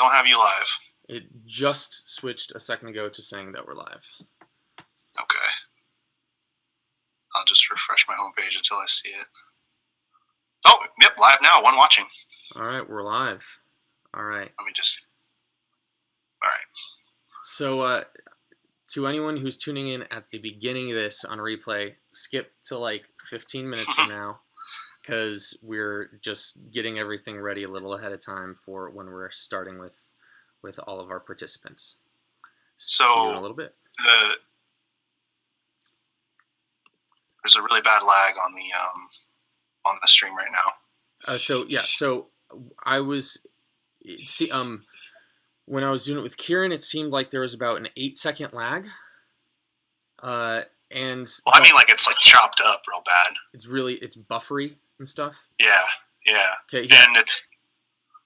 don't have you live. It just switched a second ago to saying that we're live. Okay. I'll just refresh my homepage until I see it. Oh, yep, live now. One watching. All right, we're live. All right. Let me just... All right. So, to anyone who's tuning in at the beginning of this on replay, skip to like 15 minutes from now, because we're just getting everything ready a little ahead of time for when we're starting with all of our participants. So, see you in a little bit. There's a really bad lag on the stream right now. So I was when I was doing it with Kieran, it seemed like there was about an 8-second lag. I mean, like it's like chopped up real bad. It's buffery and stuff. Yeah. Okay. Yeah. And it's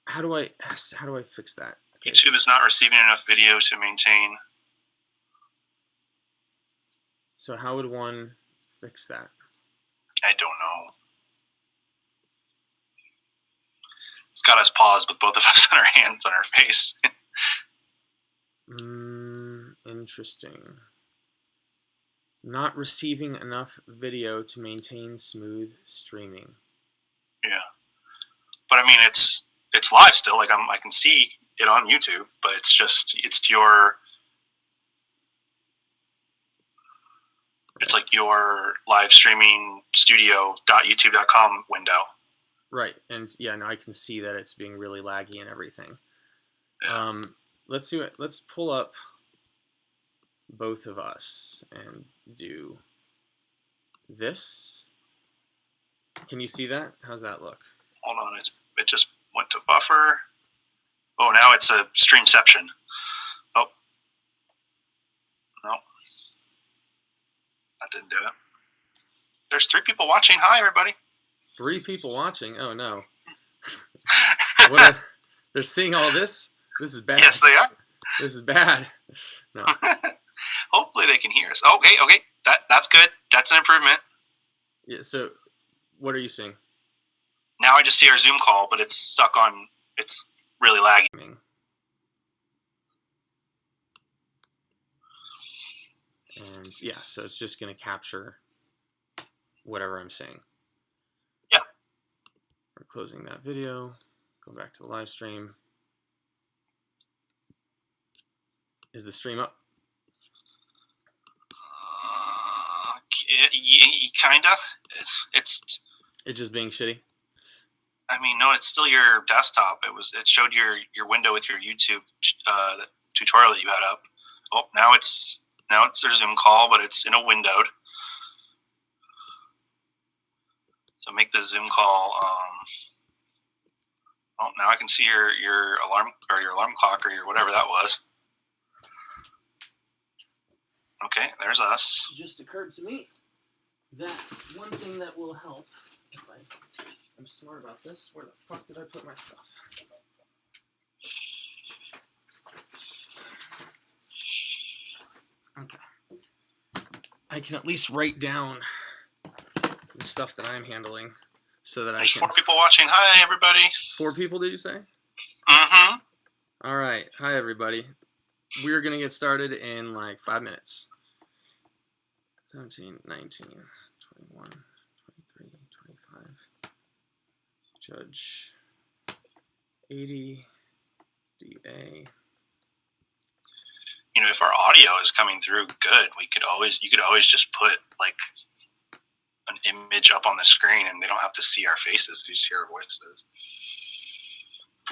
how do I fix that? Okay, YouTube is not receiving enough video to maintain. So how would one fix that? I don't know. It's got us paused with both of us on our hands on our face. Interesting. Not receiving enough video to maintain smooth streaming. Yeah, but I mean, it's live still. Like I can see it on YouTube, but it's your. It's like your live streaming studio.youtube.com window. Right, and yeah, now I can see that it's being really laggy and everything. Yeah. Let's do it. Let's pull up both of us and do this. Can you see that? How's that look? Hold on, it just went to buffer. Oh, now it's a streamception. Oh. No. That didn't do it. There's 3 people watching. Hi, everybody. 3 people watching? Oh, no. They're seeing all this? This is bad. Yes, they are. This is bad. No. Hopefully they can hear us. Okay. That's good. That's an improvement. Yeah, so what are you seeing? Now I just see our Zoom call, but it's really laggy. And yeah, so it's just going to capture whatever I'm saying. Yeah. We're closing that video. Go back to the live stream. Is the stream up? Kinda. It's just being shitty. I mean, no, it's still your desktop. It showed your window with your YouTube tutorial that you had up. Oh, now it's their Zoom call, but it's in a windowed. So make the Zoom call. Oh, now I can see your alarm or your alarm clock or your whatever that was. Okay, there's us. It just occurred to me that's one thing that will help if I'm smart about this. Where the fuck did I put my stuff? Okay. I can at least write down the stuff that I'm handling so that There's I can... 4 people watching. Hi, everybody. 4 people, did you say? Mm-hmm. All right. Hi, everybody. We're going to get started in like 5 minutes. 17, 19, 21, 23, 25. Judge 80, DA. You know, if our audio is coming through good, you could always just put like an image up on the screen and they don't have to see our faces, they just hear our voices.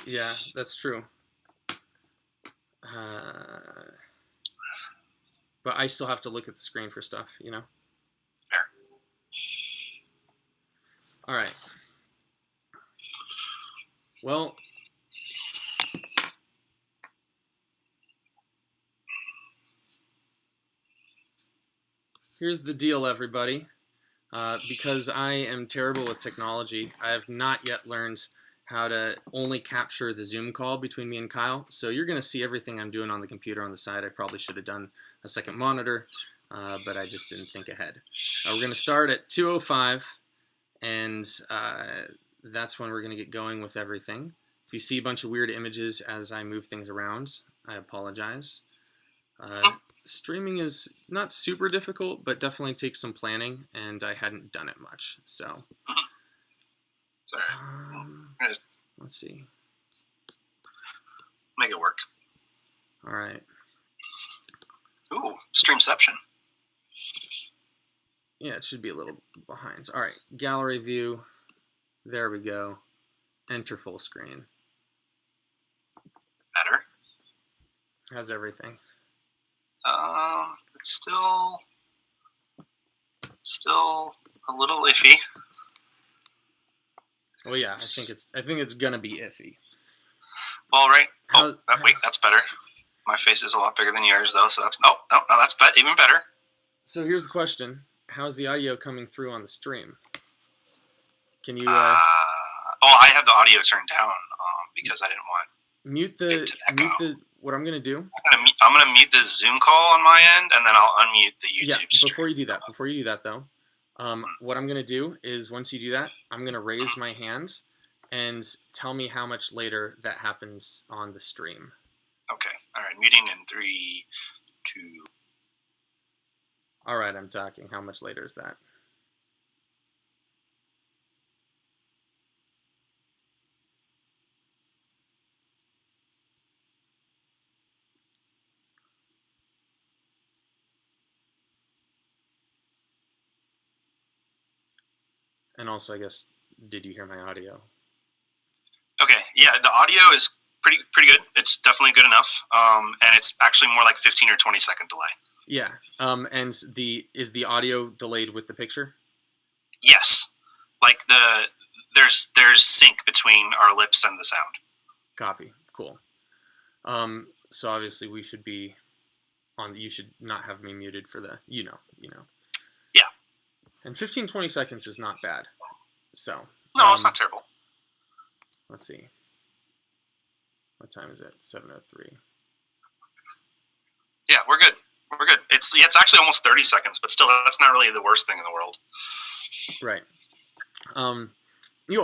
Yeah, that's true. But I still have to look at the screen for stuff, you know? Fair. All right. Well, here's the deal, everybody. Because I am terrible with technology, I have not yet learned how to only capture the Zoom call between me and Kyle. So you're going to see everything I'm doing on the computer on the side. I probably should have done a second monitor, but I just didn't think ahead. We're going to start at 2:05, and that's when we're going to get going with everything. If you see a bunch of weird images as I move things around, I apologize. Streaming is not super difficult, but definitely takes some planning, and I hadn't done it much. So, It's all right. Let's see. Make it work. All right. Ooh, Streamception. Yeah, it should be a little behind. All right, gallery view. There we go. Enter full screen. Better. How's everything? It's still a little iffy. Well, yeah, I think it's gonna be iffy. Well, right. Wait, that's better. My face is a lot bigger than yours, though. So that's no, that's even better. So here's the question: how's the audio coming through on the stream? Can you? I have the audio turned down because I didn't want mute the. What I'm gonna do? I'm gonna mute the Zoom call on my end, and then I'll unmute the YouTube stream. Before you do that, though, what I'm gonna do is once you do that, I'm gonna raise my hand, and tell me how much later that happens on the stream. Okay. All right. Muting in 3, 2. All right. I'm talking. How much later is that? And also, I guess, did you hear my audio? Okay. Yeah, the audio is pretty good. It's definitely good enough. And it's actually more like 15 or 20 second delay. Yeah. And is the audio delayed with the picture? Yes. Like there's sync between our lips and the sound. Copy. Cool. So obviously we should be on. You should not have me muted for the. You know. Yeah. And 15-20 seconds is not bad. So. No, it's not terrible. Let's see. What time is it? 7:03. Yeah, we're good. We're good. It's actually almost 30 seconds, but still, that's not really the worst thing in the world. Right.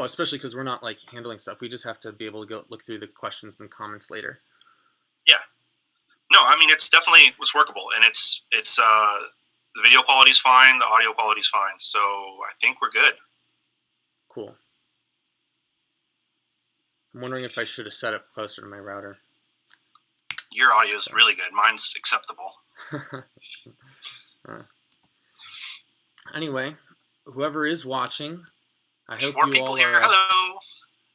Especially because we're not like handling stuff. We just have to be able to go look through the questions and comments later. Yeah. No, I mean it's workable, and it's the video quality is fine, the audio quality is fine, so I think we're good. Cool. I'm wondering if I should have set up closer to my router. Your audio is really good. Mine's acceptable. Anyway, whoever is watching, I hope 4 you people all here. are. Hello.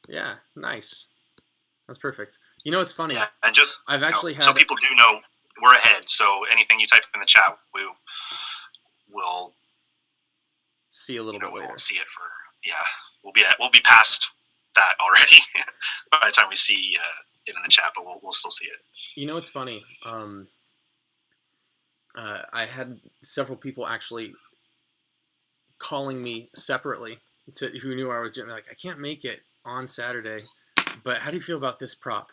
Yeah, nice. That's perfect. You know, it's funny. Yeah, and just I've actually had. So people do know we're ahead. So anything you type in the chat, we'll see a little bit later. We'll see it we'll be past that already by the time we see it in the chat, but we'll still see it. You know, it's funny. I had several people actually calling me separately who knew I was doing. Like, I can't make it on Saturday, but how do you feel about this prop?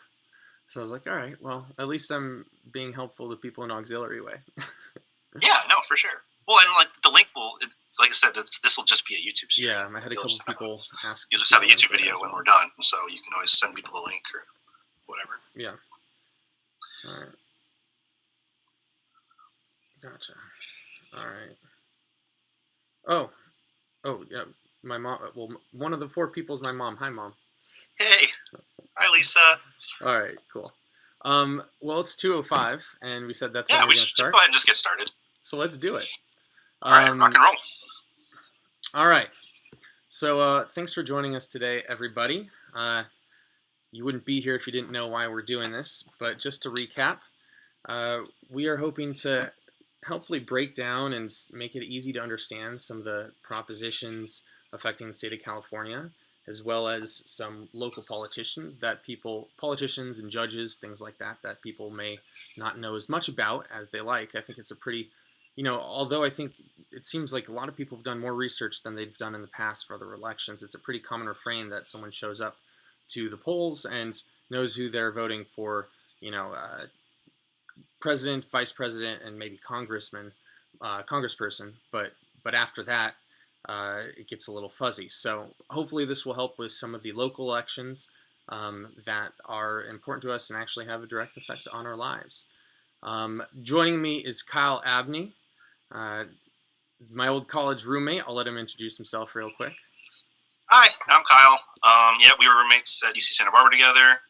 So I was like, all right, well, at least I'm being helpful to people in auxiliary way. Yeah, no, for sure. Well, and like the link like I said, this will just be a YouTube stream. Yeah, I had a couple people ask. You'll just have a YouTube video when we're done, so you can always send people a link or whatever. Yeah. All right. Gotcha. All right. Oh, yeah. My mom. Well, one of the 4 people is my mom. Hi, Mom. Hey. Hi, Lisa. All right. Cool. Well, it's 2:05, and we said that's when we we're going to should start. Go ahead and just get started. So let's do it. All right, rock and roll. All right. So thanks for joining us today, everybody. You wouldn't be here if you didn't know why we're doing this, but just to recap, we are hoping to helpfully break do and make it easy to understand some of the propositions affecting the state of California, as well as some local politicians and judges, things like that people may not know as much about as they like. I think it's a pretty, although I think it seems like a lot of people have done more research than they've done in the past for other elections, it's a pretty common refrain that someone shows up to the polls and knows who they're voting for, president, vice president, and maybe congressperson. But after that, it gets a little fuzzy. So hopefully this will help with some of the local elections, that are important to us and actually have a direct effect on our lives. Joining me is Kyle Abney, my old college roommate. I'll let him introduce himself real quick. Hi, I'm Kyle. We were roommates at UC Santa Barbara together.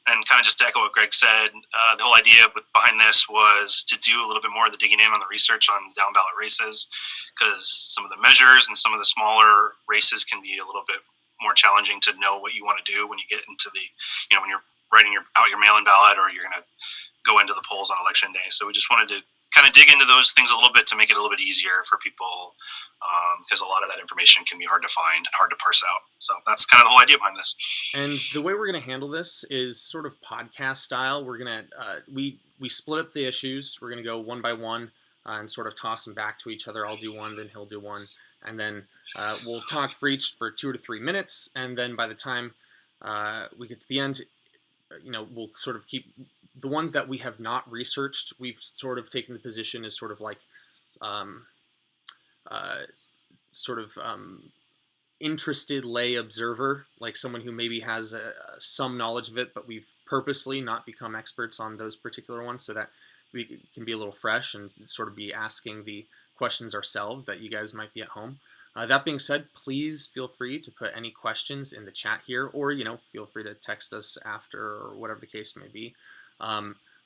And kind of just to echo what Greg said, the whole idea behind this was to do a little bit more of the digging in on the research on down ballot races, because some of the measures and some of the smaller races can be a little bit more challenging to know what you want to do when you get into when you're writing out your mail-in ballot, or you're going to go into the polls on election day. So we just wanted to kind of dig into those things a little bit to make it a little bit easier for people, because a lot of that information can be hard to find and hard to parse out. So that's kind of the whole idea behind this. And the way we're going to handle this is sort of podcast style. We're going to we split up the issues. We're going to go one by one and sort of toss them back to each other. I'll do one, then he'll do one, and then we'll talk for each for 2 to 3 minutes. And then by the time we get to the end, we'll sort of keep the ones that we have not researched. We've sort of taken the position as sort of like interested lay observer, like someone who maybe has some knowledge of it, but we've purposely not become experts on those particular ones so that we can be a little fresh and sort of be asking the questions ourselves that you guys might be at home. That being said, please feel free to put any questions in the chat here, or feel free to text us after, or whatever the case may be.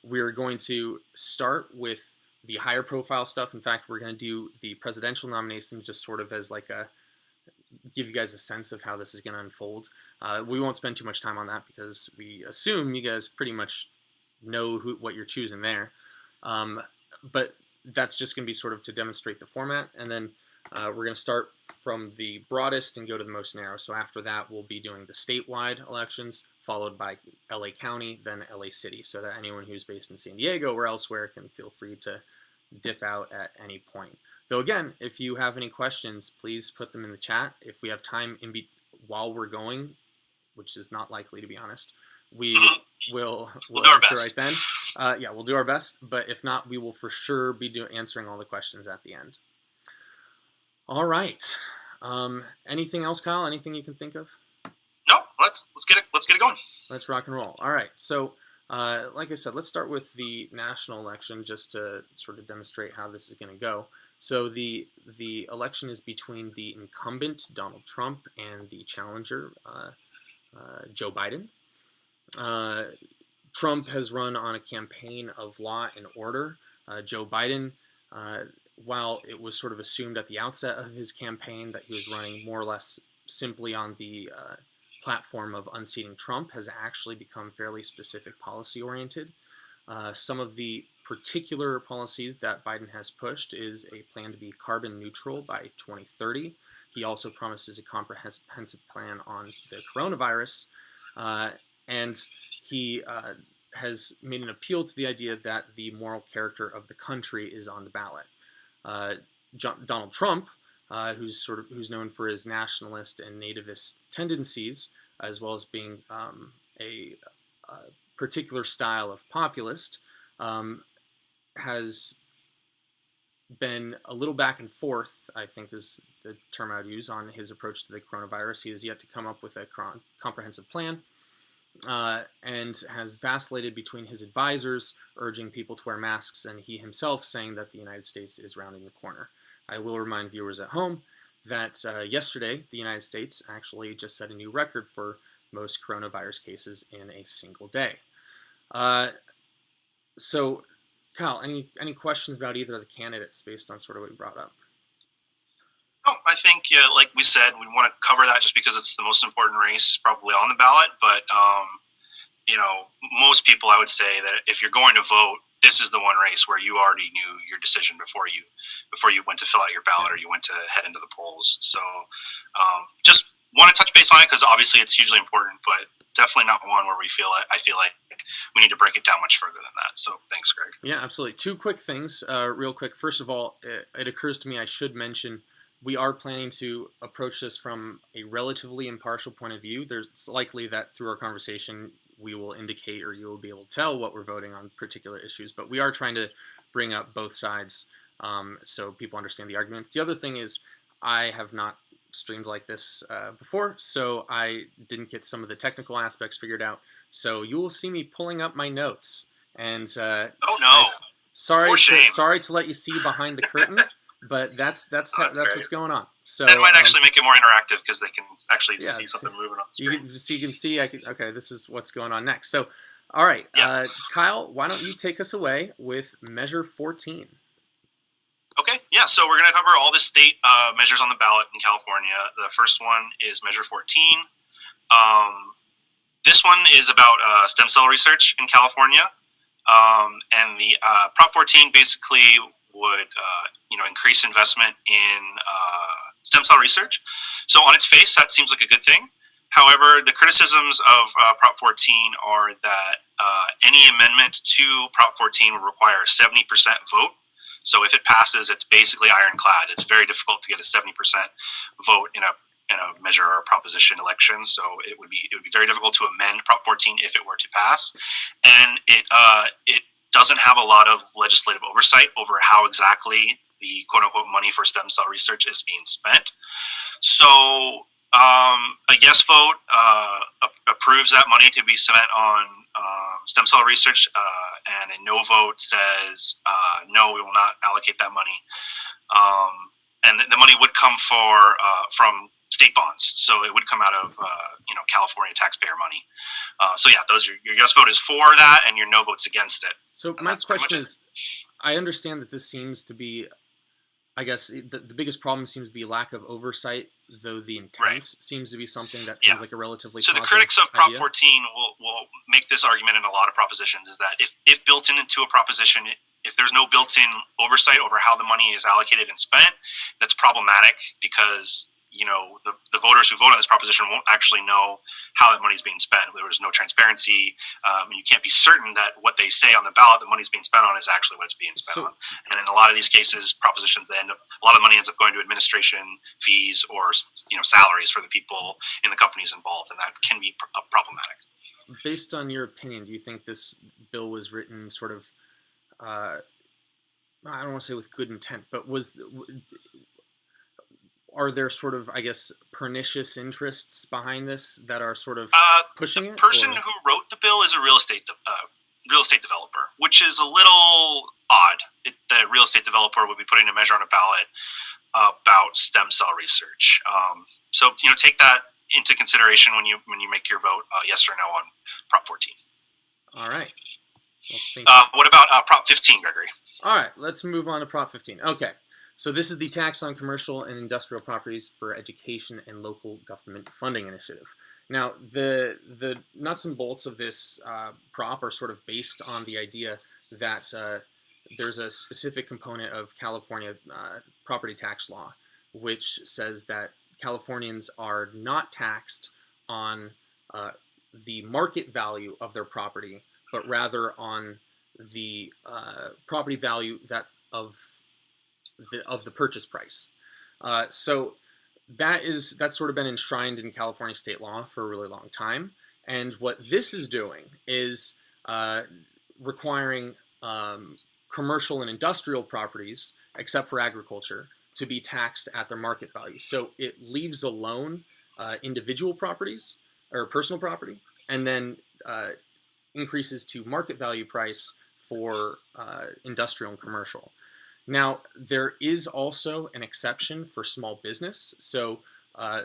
We're going to start with the higher profile stuff. In fact, we're going to do the presidential nominations just sort of as like give you guys a sense of how this is going to unfold. We won't spend too much time on that because we assume you guys pretty much know what you're choosing there. But that's just going to be sort of to demonstrate the format. And then we're going to start from the broadest and go to the most narrow. So after that, we'll be doing the statewide elections, followed by LA County, then LA City, so that anyone who's based in San Diego or elsewhere can feel free to dip out at any point. Though again, if you have any questions, please put them in the chat. If we have time while we're going, which is not likely to be honest, we'll answer right then. We'll do our best, but if not, we will for sure be answering all the questions at the end. All right. Anything else, Kyle? Anything you can think of? No, let's get it going. Let's rock and roll. All right. So, like I said, let's start with the national election just to sort of demonstrate how this is going to go. So the election is between the incumbent Donald Trump and the challenger Joe Biden. Trump has run on a campaign of law and order. Joe Biden, while it was sort of assumed at the outset of his campaign that he was running more or less simply on the platform of unseating Trump, has actually become fairly specific policy oriented. Some of the particular policies that Biden has pushed is a plan to be carbon neutral by 2030. He also promises a comprehensive plan on the coronavirus, and he has made an appeal to the idea that the moral character of the country is on the ballot. Donald Trump, who's known for his nationalist and nativist tendencies, as well as being a particular style of populist, has been a little back and forth, I think is the term I'd use, on his approach to the coronavirus. He has yet to come up with a comprehensive plan, and has vacillated between his advisors urging people to wear masks and he himself saying that the United States is rounding the corner. I will remind viewers at home that yesterday the United States actually just set a new record for most coronavirus cases in a single day. So, Kyle, any questions about either of the candidates based on sort of what we brought up? No, I think, like we said, we want to cover that just because it's the most important race probably on the ballot. But, most people, I would say that if you're going to vote, this is the one race where you already knew your decision before you went to fill out your ballot or you went to head into the polls. So just want to touch base on it because obviously it's hugely important, but definitely not one where I feel like we need to break it down much further than that. So thanks, Greg. Yeah, absolutely. Two quick things real quick. First of all, it occurs to me I should mention we are planning to approach this from a relatively impartial point of view. There's likely that through our conversation we will indicate or you will be able to tell what we're voting on particular issues, but we are trying to bring up both sides so people understand the arguments. The other thing is I have not streamed like this before, so I didn't get some of the technical aspects figured out. So you will see me pulling up my notes. And oh no, sorry to let you see behind the curtain, but that's what's going on. So that might actually make it more interactive because they can actually see something moving on the screen. You can see. Okay, this is what's going on next. So, all right, Kyle, why don't you take us away with Measure 14? Okay, yeah. So we're going to cover all the state measures on the ballot in California. The first one is Measure 14. This one is about stem cell research in California. And the Prop 14 basically would increase investment in stem cell research. So on its face, that seems like a good thing. However, the criticisms of Prop 14 are that any amendment to Prop 14 would require a 70% vote. So if it passes, it's basically ironclad. It's very difficult to get a 70% vote in a measure or a proposition election. So it would be very difficult to amend Prop 14 if it were to pass, and it doesn't have a lot of legislative oversight over how exactly the quote unquote money for stem cell research is being spent. So a yes vote approves that money to be spent on stem cell research, and a no vote says no, we will not allocate that money. And the money would come from state bonds, so it would come out of California taxpayer money. So yeah, your yes vote is for that, and your no vote's against it. So my question is, I understand that this seems to be, I guess the biggest problem seems to be lack of oversight, though the intent seems to be something that seems like a relatively so the critics of Prop 14 will make this argument in a lot of propositions, is that if built into a proposition, if there's no built-in oversight over how the money is allocated and spent, that's problematic because the voters who vote on this proposition won't actually know how that money is being spent. There was no transparency. You can't be certain that what they say on the ballot, the money is being spent on, is actually what it's being spent on. And in a lot of these cases, propositions, a lot of money ends up going to administration fees or salaries for the people in the companies involved, and that can be problematic. Based on your opinion, do you think this bill was written sort of, I don't want to say with good intent, but are there sort of, I guess, pernicious interests behind this that are sort of pushing it? The person who wrote the bill is a real estate developer, which is a little odd. The real estate developer would be putting a measure on a ballot about stem cell research. So take that into consideration when you make your vote, yes or no, on Prop 14. All right. Well, thank you. What about Prop 15, Gregory? All right, let's move on to Prop 15. Okay. So this is the Tax on Commercial and Industrial Properties for Education and Local Government Funding Initiative. Now, the nuts and bolts of this prop are sort of based on the idea that there's a specific component of California property tax law, which says that Californians are not taxed on the market value of their property, but rather on the property value of the purchase price. So that's sort of been enshrined in California state law for a really long time. And what this is doing is requiring commercial and industrial properties, except for agriculture, to be taxed at their market value. So it leaves alone individual properties or personal property, and then increases to market value price for industrial and commercial. Now, there is also an exception for small business. So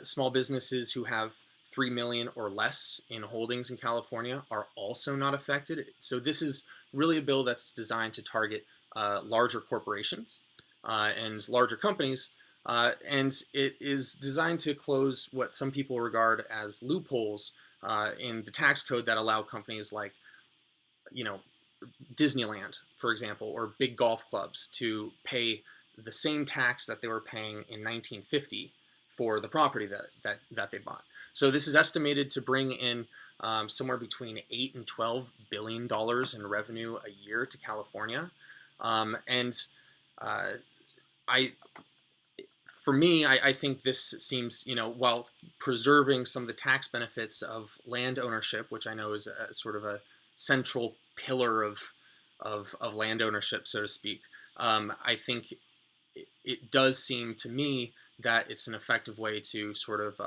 small businesses who have 3 million or less in holdings in California are also not affected. So this is really a bill that's designed to target larger corporations and larger companies. And it is designed to close what some people regard as loopholes in the tax code that allow companies like, Disneyland, for example, or big golf clubs to pay the same tax that they were paying in 1950 for the property that they bought. So this is estimated to bring in somewhere between $8 and $12 billion in revenue a year to California. For me, I think this seems, while preserving some of the tax benefits of land ownership, which I know is a sort of a central pillar of land ownership, so to speak. I think it does seem to me that it's an effective way to sort of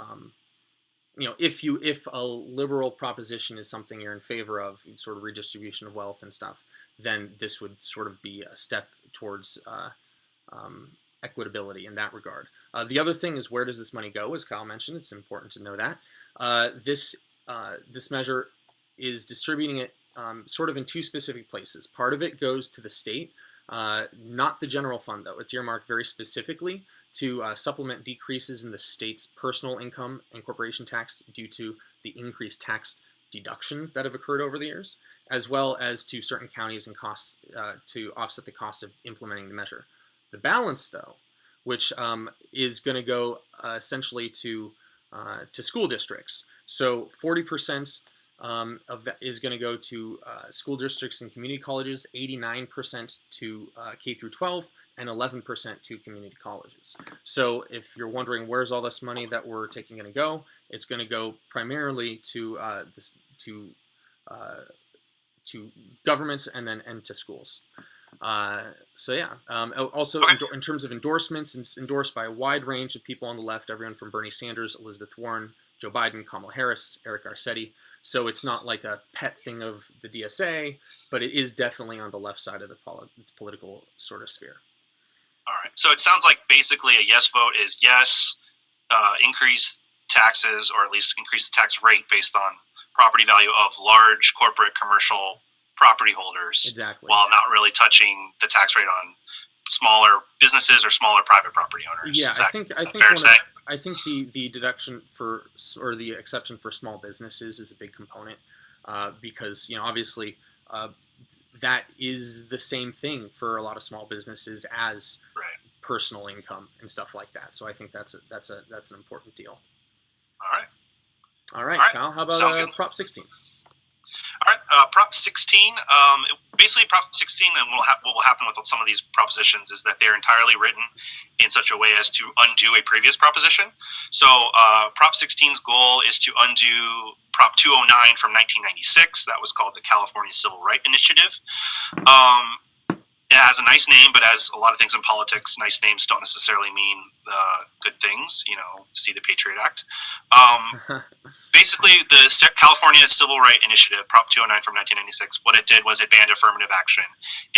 if a liberal proposition is something you're in favor of, sort of redistribution of wealth and stuff, then this would sort of be a step towards equitability in that regard. The other thing is, where does this money go? As Kyle mentioned, it's important to know that this measure is distributing it sort of in two specific places. Part of it goes to the state, not the general fund though. It's earmarked very specifically to supplement decreases in the state's personal income and corporation tax due to the increased tax deductions that have occurred over the years, as well as to certain counties and costs to offset the cost of implementing the measure. The balance, though, which is going to go essentially to school districts. So 40% of that is going to go to school districts and community colleges, 89% to K through 12, and 11% to community colleges. So if you're wondering where's all this money that we're taking going to go, it's going to go primarily to governments and to schools. So yeah. Also, in terms of endorsements, it's endorsed by a wide range of people on the left, everyone from Bernie Sanders, Elizabeth Warren, Joe Biden, Kamala Harris, Eric Garcetti. So it's not like a pet thing of the DSA, but it is definitely on the left side of the political sort of sphere. All right. So it sounds like basically a yes vote is yes, increase taxes, or at least increase the tax rate based on property value of large corporate commercial property holders, exactly, while not really touching the tax rate on smaller businesses or smaller private property owners. Yeah, I think the deduction for, or the exception for small businesses is a big component because obviously that is the same thing for a lot of small businesses as personal income and stuff like that. So I think that's an important deal. All right, Kyle. How about Prop 16? All right, Prop 16. Basically, Prop 16, and what will happen with some of these propositions is that they're entirely written in such a way as to undo a previous proposition. So, Prop 16's goal is to undo Prop 209 from 1996. That was called the California Civil Rights Initiative. It has a nice name, but as a lot of things in politics, nice names don't necessarily mean good things. See the Patriot Act. Basically, the California Civil Rights Initiative, Prop 209 from 1996, what it did was it banned affirmative action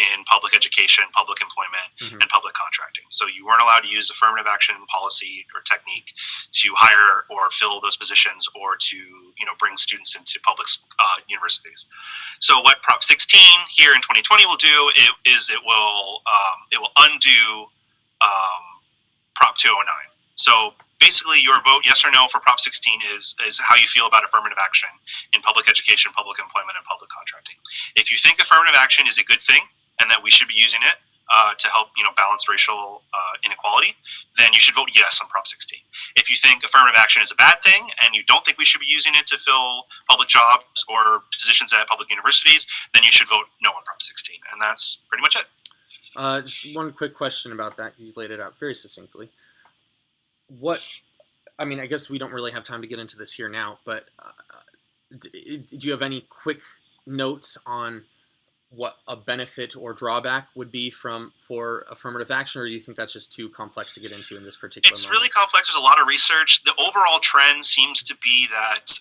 in public education, public employment, and public contracting. So you weren't allowed to use affirmative action policy or technique to hire or fill those positions or to bring students into public universities. So what Prop 16 here in 2020 will do is it will undo Prop 209. So basically, your vote, yes or no, for Prop 16 is how you feel about affirmative action in public education, public employment, and public contracting. If you think affirmative action is a good thing and that we should be using it to help balance racial inequality, then you should vote yes on Prop 16. If you think affirmative action is a bad thing and you don't think we should be using it to fill public jobs or positions at public universities, then you should vote no on Prop 16. And that's pretty much it. Just one quick question about that. He's laid it out very succinctly. I guess we don't really have time to get into this here now, but do you have any quick notes on what a benefit or drawback would be for affirmative action, or do you think that's just too complex to get into in this particular moment? Really complex. There's a lot of research. The overall trend seems to be that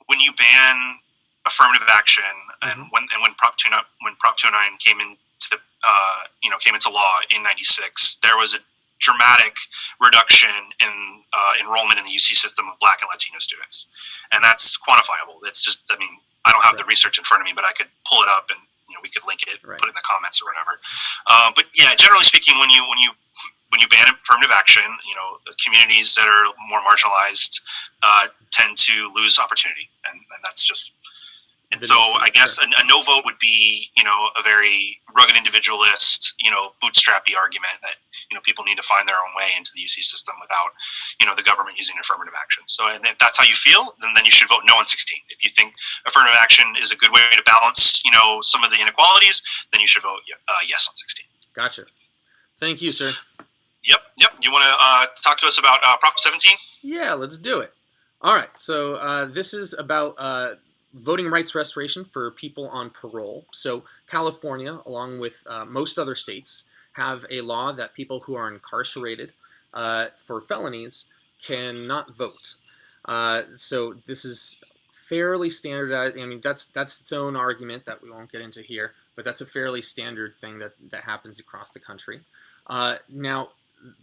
when you ban affirmative action, and when Prop 209 came into law in '96, there was a dramatic reduction in enrollment in the UC system of Black and Latino students, and that's quantifiable. It's just, I don't have the research in front of me, but I could pull it up and we could link it, put it in the comments or whatever. But yeah, generally speaking, when you ban affirmative action, communities that are more marginalized tend to lose opportunity, and that's just. And so I guess a no vote would be, a very rugged individualist, bootstrappy argument that, people need to find their own way into the UC system without, the government using affirmative action. So and if that's how you feel, then you should vote no on 16. If you think affirmative action is a good way to balance, some of the inequalities, then you should vote yes on 16. Gotcha. Thank you, sir. Yep. You want to talk to us about Prop 17? Yeah, let's do it. All right. So this is about voting rights restoration for people on parole. So California, along with most other states, have a law that people who are incarcerated for felonies cannot vote. So this is fairly standardized. I mean, that's its own argument that we won't get into here, but that's a fairly standard thing that happens across the country. Now,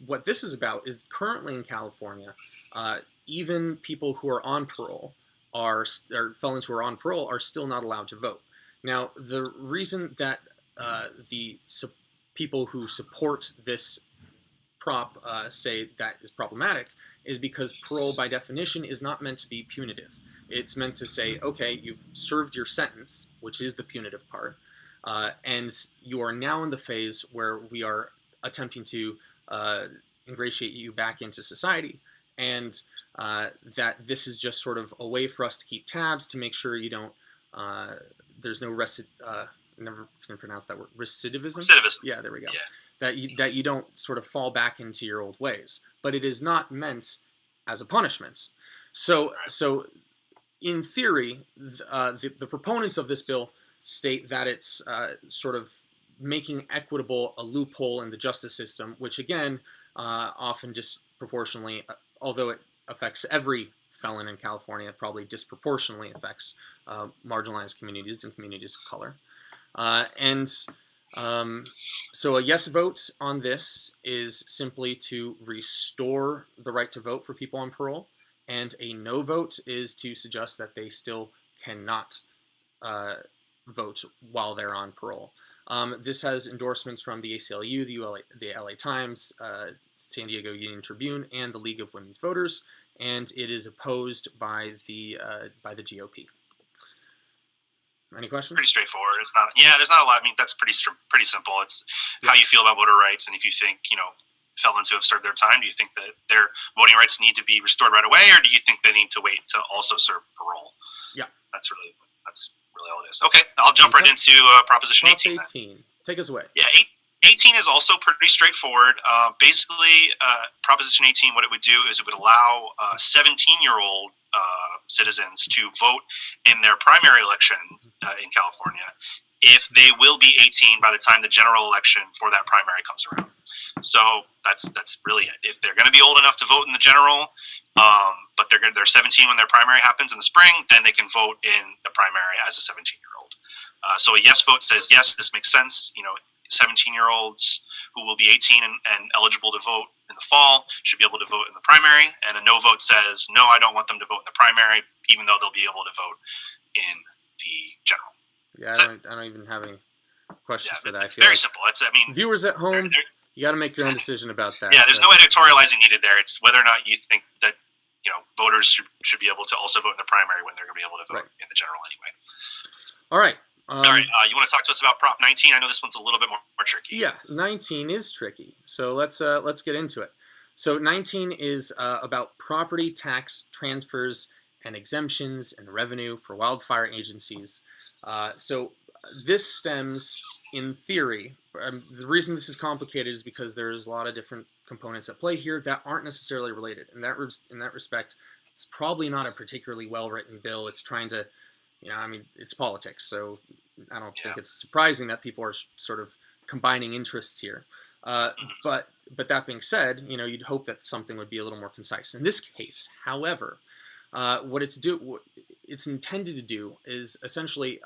what this is about is currently in California, even people who are on parole or felons who are on parole are still not allowed to vote. Now, the reason that people who support this prop say that is problematic is because parole, by definition, is not meant to be punitive. It's meant to say, okay, you've served your sentence, which is the punitive part, and you are now in the phase where we are attempting to ingratiate you back into society, and that this is just sort of a way for us to keep tabs to make sure you don't, there's no never can pronounce that word, recidivism? Yeah, there we go. Yeah. That you don't sort of fall back into your old ways. But it is not meant as a punishment. So in theory, the proponents of this bill state that it's sort of making equitable a loophole in the justice system, which again, often disproportionately, although it affects every felon in California, it probably disproportionately affects marginalized communities and communities of color. So a yes vote on this is simply to restore the right to vote for people on parole, and a no vote is to suggest that they still cannot vote while they're on parole. This has endorsements from the ACLU, the LA Times, San Diego Union Tribune, and the League of Women's Voters, and it is opposed by the GOP. Any questions? Pretty straightforward. It's not. Yeah, there's not a lot. I mean, that's pretty simple. It's how you feel about voter rights, and if you think felons who have served their time, do you think that their voting rights need to be restored right away, or do you think they need to wait to also serve parole? Yeah, that's really all it is. Okay, I'll jump right into Proposition 18. Take us away. Yeah, 18 is also pretty straightforward. Basically, Proposition 18, what it would do is it would allow 17-year-old citizens to vote in their primary election in California if they will be 18 by the time the general election for that primary comes around. So that's really it. If they're going to be old enough to vote in the general, but they're 17 when their primary happens in the spring, then they can vote in the primary as a 17-year-old. So a yes vote says, yes, this makes sense. 17-year-olds who will be 18 and eligible to vote in the fall should be able to vote in the primary, and a no vote says, no, I don't want them to vote in the primary, even though they'll be able to vote in the general. Yeah, I don't even have any questions for that. I feel very simple. Viewers at home, you got to make your own decision about that. Yeah, there's no editorializing needed there. It's whether or not you think that voters should be able to also vote in the primary when they're going to be able to vote in the general anyway. All right. All right, you want to talk to us about Prop 19? I know this one's a little bit more tricky. Yeah, 19 is tricky. So let's get into it. So 19 is about property tax transfers and exemptions and revenue for wildfire agencies. So this stems, in theory, the reason this is complicated is because there's a lot of different components at play here that aren't necessarily related. In that respect, it's probably not a particularly well-written bill. It's trying to, it's politics, so I don't think it's surprising that people are sort of combining interests here. But that being said, you'd hope that something would be a little more concise. In this case, however, what it's intended to do is essentially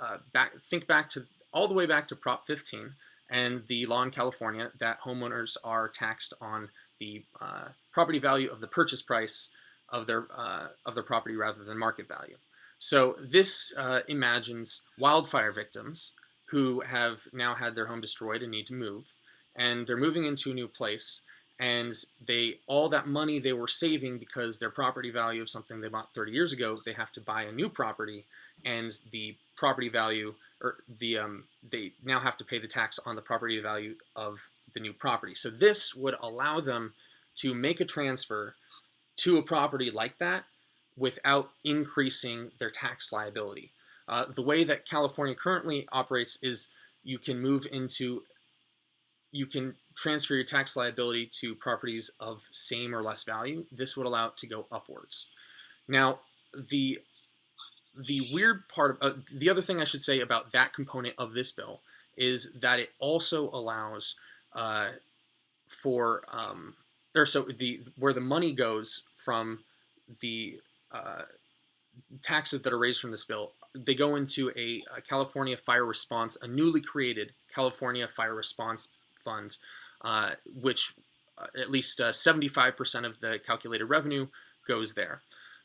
think back to all the way back to Prop 15 and the law in California that homeowners are taxed on the property value of the purchase price of their property rather than market value. So this imagines wildfire victims who have now had their home destroyed and need to move, and they're moving into a new place, and all that money they were saving because their property value of something they bought 30 years ago, they have to buy a new property, and the property value, or they now have to pay the tax on the property value of the new property. So this would allow them to make a transfer to a property like that without increasing their tax liability. The way that California currently operates is you can transfer your tax liability to properties of same or less value. This would allow it to go upwards. Now, the weird part of, the other thing I should say about that component of this bill is that it also allows for or so where the money goes from the taxes that are raised from this bill, they go into a California Fire Response, a newly created California Fire Response Fund, which at least 75% of the calculated revenue goes there.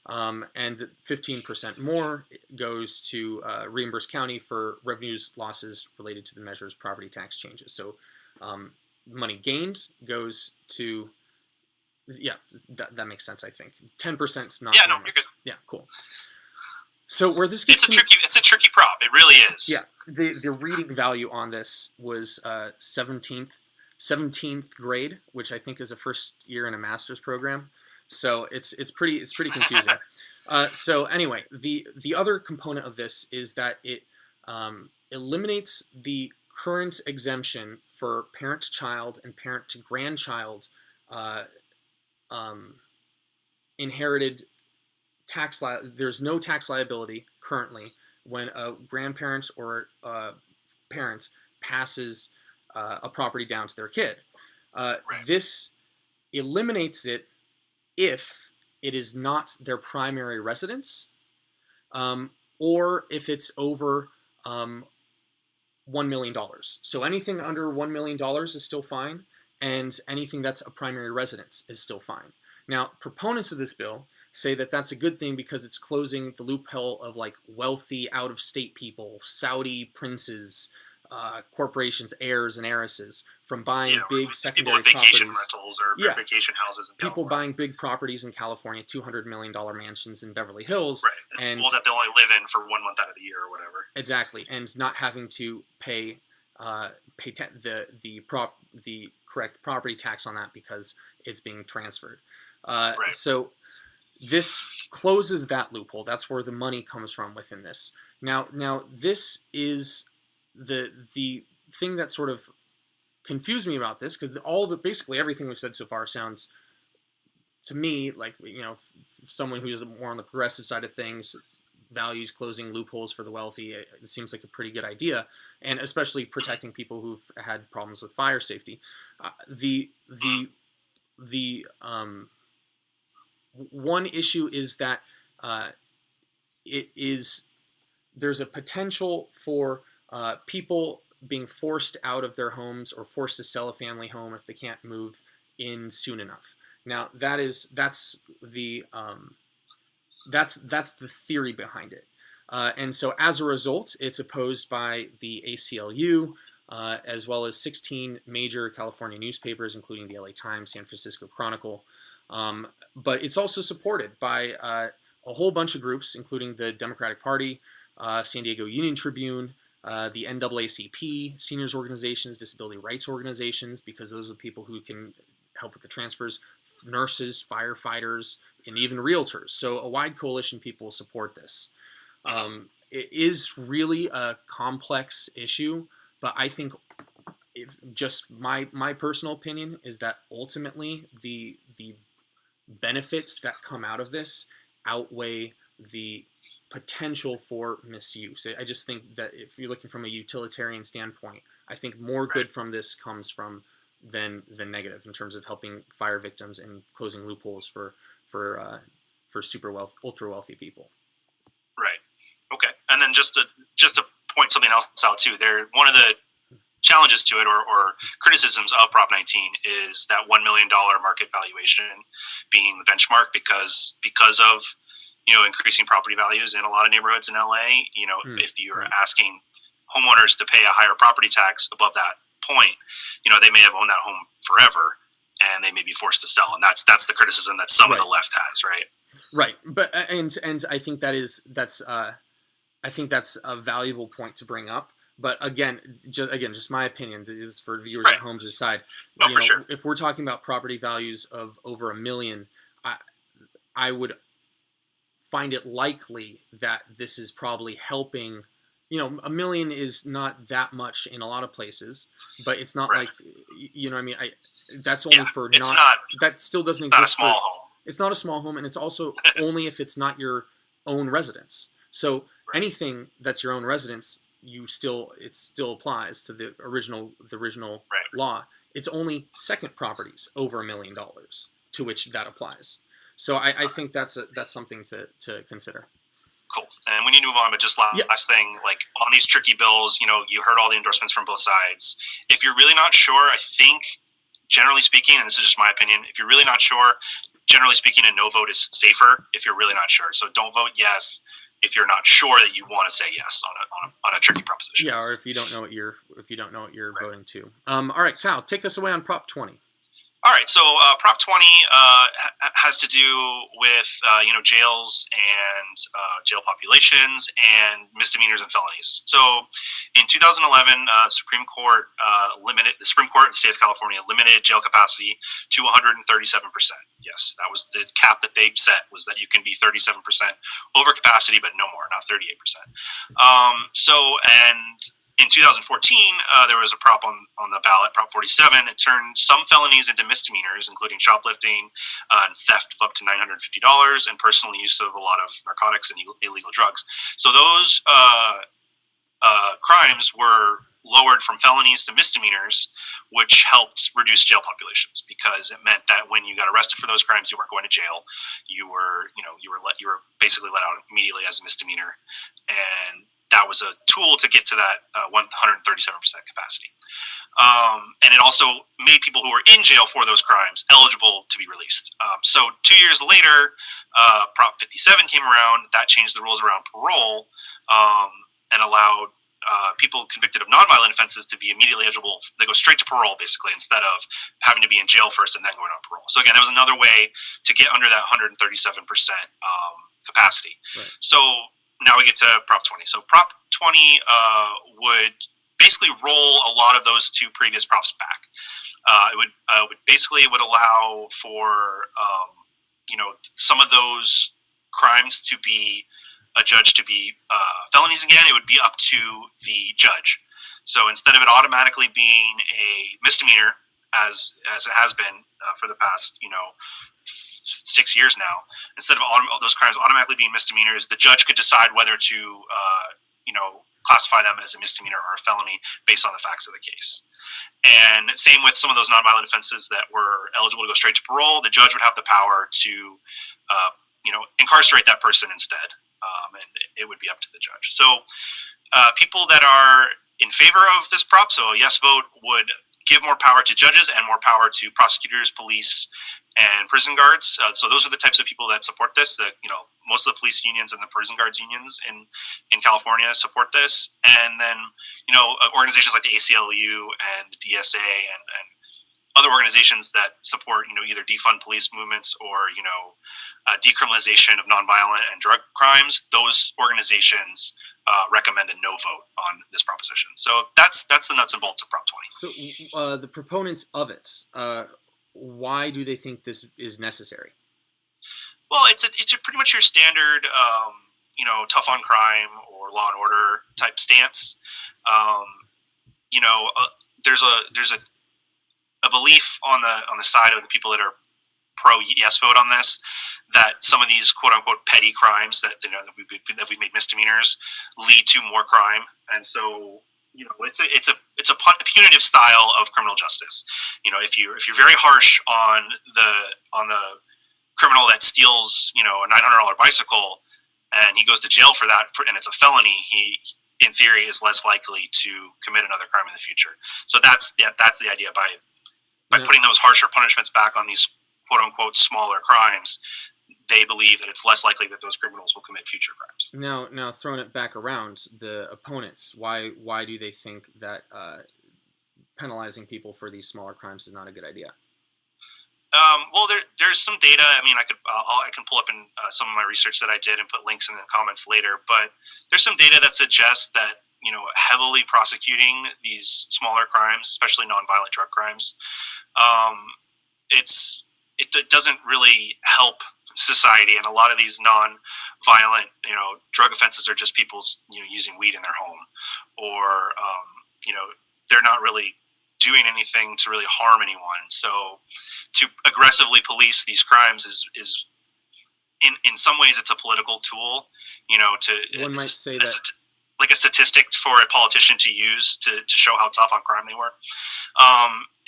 And 15% more goes to reimburse county for revenues losses related to the measure's property tax changes. So money gained goes to, yeah, that makes sense, I think. 10% is not. Yeah, no, you're good. Yeah, cool. So where this gets it's a tricky prop. It really is. Yeah, the reading value on this was 17th grade, which I think is a first year in a master's program. So it's pretty confusing. So anyway, the other component of this is that it eliminates the current exemption for parent to child and parent to grandchild inherited tax. There's no tax liability currently when a grandparent or a parent passes a property down to their kid. Right. This eliminates it if it is not their primary residence, or if it's over $1 million. So anything under $1 million is still fine, and anything that's a primary residence is still fine. Now, proponents of this bill say that that's a good thing because it's closing the loophole of like wealthy out-of-state people, Saudi princes, corporations, heirs and heiresses from buying big secondary people with vacation properties. rentals or vacation houses. In People buying big properties in California, $200 million mansions in Beverly Hills. Right. And that they only live in for 1 month out of the year or whatever. Exactly. And not having to pay the correct property tax on that because it's being transferred. Right. So this closes that loophole. That's where the money comes from within this. Now this is the thing that sort of confused me about this, because basically everything we've said so far sounds to me like, someone who's more on the progressive side of things, values closing loopholes for the wealthy. It seems like a pretty good idea, and especially protecting people who've had problems with fire safety. One issue is that there's a potential for people being forced out of their homes or forced to sell a family home if they can't move in soon enough. Now that's the theory behind it, and so as a result, it's opposed by the ACLU, as well as 16 major California newspapers, including the LA Times, San Francisco Chronicle. But it's also supported by a whole bunch of groups, including the Democratic Party, San Diego Union Tribune, the NAACP, seniors organizations, disability rights organizations, because those are the people who can help with the transfers, nurses, firefighters, and even realtors. So a wide coalition of people support this. It is really a complex issue, but I think just my personal opinion is that ultimately the benefits that come out of this outweigh the potential for misuse. I just think that if you're looking from a utilitarian standpoint, I think more good from this comes from than negative in terms of helping fire victims and closing loopholes for ultra wealthy people. Right. Okay. And then just to point something else out too, one of the challenges to it or criticisms of Prop 19 is that $1 million market valuation being the benchmark because of increasing property values in a lot of neighborhoods in LA. If you're asking homeowners to pay a higher property tax above that point, they may have owned that home forever and they may be forced to sell. And that's the criticism that some of the left has, right? Right. But and I think that's a valuable point to bring up. But again, just my opinion. This is for viewers at home to decide. Sure. If we're talking about property values of over $1 million, I would find it likely that this is probably helping. $1 million is not that much in a lot of places, but it's not like that's only for that still doesn't exist. Not a small home. It's not a small home, and it's also only if it's not your own residence. So anything that's your own residence, it still applies to the original law. it's only second properties over $1 million to which that applies. So I think that's something to consider. Cool. And we need to move on, but just last thing, like on these tricky bills, you heard all the endorsements from both sides. If you're really not sure, I think, generally speaking, and this is just my opinion, if you're really not sure, generally speaking, a no vote is safer if you're really not sure. So don't vote yes if you're not sure that you want to say yes on a tricky proposition. Yeah, or if you don't know what you're voting to. All right, Kyle, take us away on Prop 20. All right, so Prop 20 has to do with jails and jail populations and misdemeanors and felonies. So in 2011, the Supreme Court of the state of California limited jail capacity to 137%. Yes, that was the cap that they set, was that you can be 37% over capacity, but no more, not 38%. In 2014, there was a prop on the ballot, Prop 47. It turned some felonies into misdemeanors, including shoplifting and theft of up to $950 and personal use of a lot of narcotics and illegal drugs. So those crimes were lowered from felonies to misdemeanors, which helped reduce jail populations, because it meant that when you got arrested for those crimes, you weren't going to jail. You were basically let out immediately as a misdemeanor, and that was a tool to get to that 137% capacity. And it also made people who were in jail for those crimes eligible to be released. So 2 years later, Prop 57 came around. That changed the rules around parole and allowed people convicted of nonviolent offenses to be immediately eligible. They go straight to parole, basically, instead of having to be in jail first and then going on parole. So again, that was another way to get under that 137% capacity. Right. So now we get to Prop 20. So Prop 20 would basically roll a lot of those two previous props back. It would allow for some of those crimes to be adjudged to be felonies again. It would be up to the judge. So instead of it automatically being a misdemeanor, as it has been for the past 6 years now, instead of those crimes automatically being misdemeanors, the judge could decide whether to classify them as a misdemeanor or a felony based on the facts of the case. And same with some of those nonviolent offenses that were eligible to go straight to parole. The judge would have the power to incarcerate that person instead, and it would be up to the judge. So people that are in favor of this prop, so a yes vote, would give more power to judges and more power to prosecutors, police, and prison guards. So those are the types of people that support this. That most of the police unions and the prison guards unions in California support this, and then organizations like the ACLU and the DSA and other organizations that support either defund police movements or decriminalization of nonviolent and drug crimes. Those organizations recommend a no vote on this proposition. So that's the nuts and bolts of Prop 20. So the proponents of it, why do they think this is necessary? Well, it's pretty much your standard, tough on crime or law and order type stance. There's a belief on the side of the people that are pro yes vote on this, that some of these quote unquote petty crimes that we've made misdemeanors lead to more crime, and so it's a punitive style of criminal justice. If you're very harsh on the criminal that steals a $900 bicycle and he goes to jail for that and it's a felony, he in theory is less likely to commit another crime in the future. So that's the idea. By putting those harsher punishments back on these quote unquote smaller crimes, they believe that it's less likely that those criminals will commit future crimes. Now throwing it back around, the opponents, why do they think that penalizing people for these smaller crimes is not a good idea? Well, there's some data. I mean, I can pull up in some of my research that I did and put links in the comments later. But there's some data that suggests that heavily prosecuting these smaller crimes, especially nonviolent drug crimes, it doesn't really help society. And a lot of these non-violent drug offenses are just people using weed in their home, or they're not really doing anything to really harm anyone. So to aggressively police these crimes is in some ways it's a political tool. One might say that like a statistic for a politician to use to show how tough on crime they were.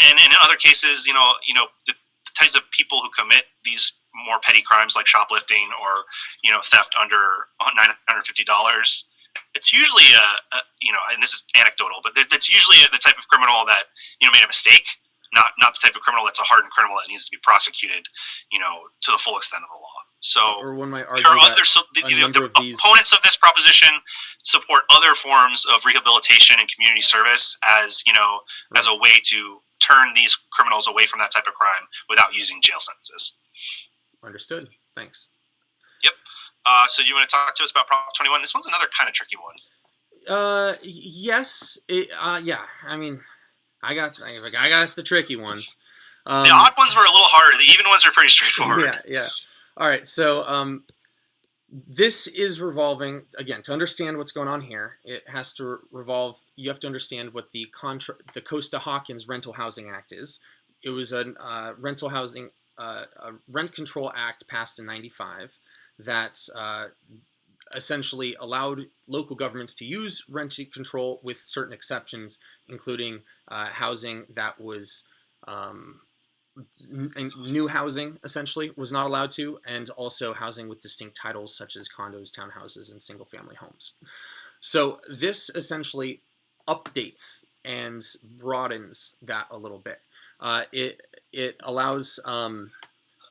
And in other cases, the types of people who commit these more petty crimes like shoplifting or theft under $950. It's usually and this is anecdotal, but that's usually the type of criminal that made a mistake, not the type of criminal that's a hardened criminal that needs to be prosecuted, to the full extent of the law. So, or one might argue there are that the opponents of this proposition support other forms of rehabilitation and community service as as a way to turn these criminals away from that type of crime without using jail sentences. Understood. Thanks. Yep. So you want to talk to us about Prop 21? This one's another kind of tricky one. Yes. Yeah. I mean, I got the tricky ones. The odd ones were a little harder. The even ones were pretty straightforward. Yeah. All right. So, this is revolving, again, to understand what's going on here, it has to revolve, you have to understand what the Costa-Hawkins Rental Housing Act is. It was a rent control act passed in 95 that essentially allowed local governments to use rent control with certain exceptions, including housing that was new housing, essentially, was not allowed to, and also housing with distinct titles such as condos, townhouses, and single-family homes. So this essentially updates and broadens that a little bit. It allows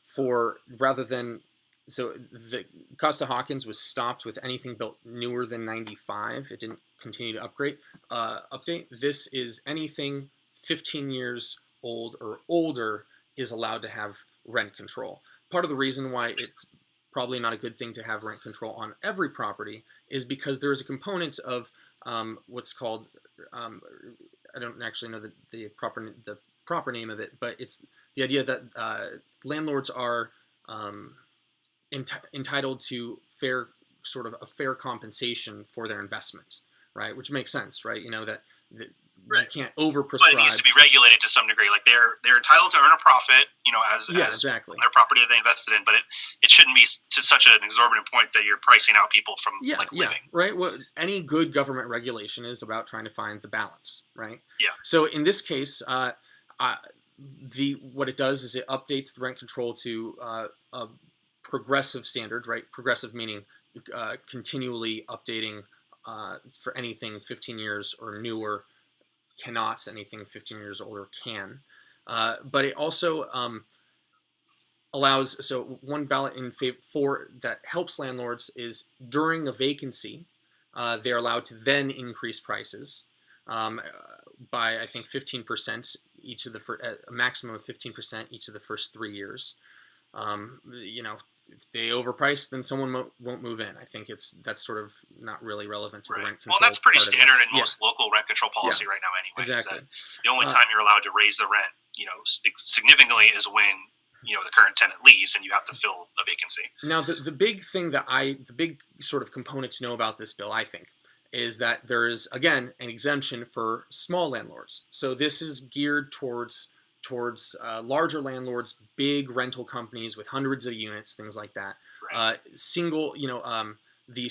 for, rather than, so the Costa-Hawkins was stopped with anything built newer than 95. It didn't continue to update. This is anything 15 years old or older is allowed to have rent control. Part of the reason why it's probably not a good thing to have rent control on every property is because there is a component of what's called, I don't actually know the proper name of it, but it's the idea that landlords are entitled to a fair compensation for their investment, right? Which makes sense, right? That right. You can't overprescribe. But it needs to be regulated to some degree. Like they're entitled to earn a profit, as exactly. their property that they invested in. But it shouldn't be to such an exorbitant point that you're pricing out people from living. Right. Well, any good government regulation is about trying to find the balance, right? Yeah. So in this case, what it does is it updates the rent control to a progressive standard, right? Progressive meaning continually updating for anything 15 years or newer. Cannot, anything 15 years older can. But it also allows, so one ballot in favor for that helps landlords is during a vacancy, they're allowed to then increase prices by, I think, 15% each of a maximum of 15% each of the first 3 years. If they overprice, then someone won't move in. I think that's sort of not really relevant to the rent control. Well, that's pretty standard in most local rent control policy right now anyway. Exactly. The only time you're allowed to raise the rent, significantly is when, the current tenant leaves and you have to fill a vacancy. Now, the big thing the big sort of component to know about this bill, I think, is that there is, again, an exemption for small landlords. So this is geared towards larger landlords, big rental companies with hundreds of units, things like that. Right. The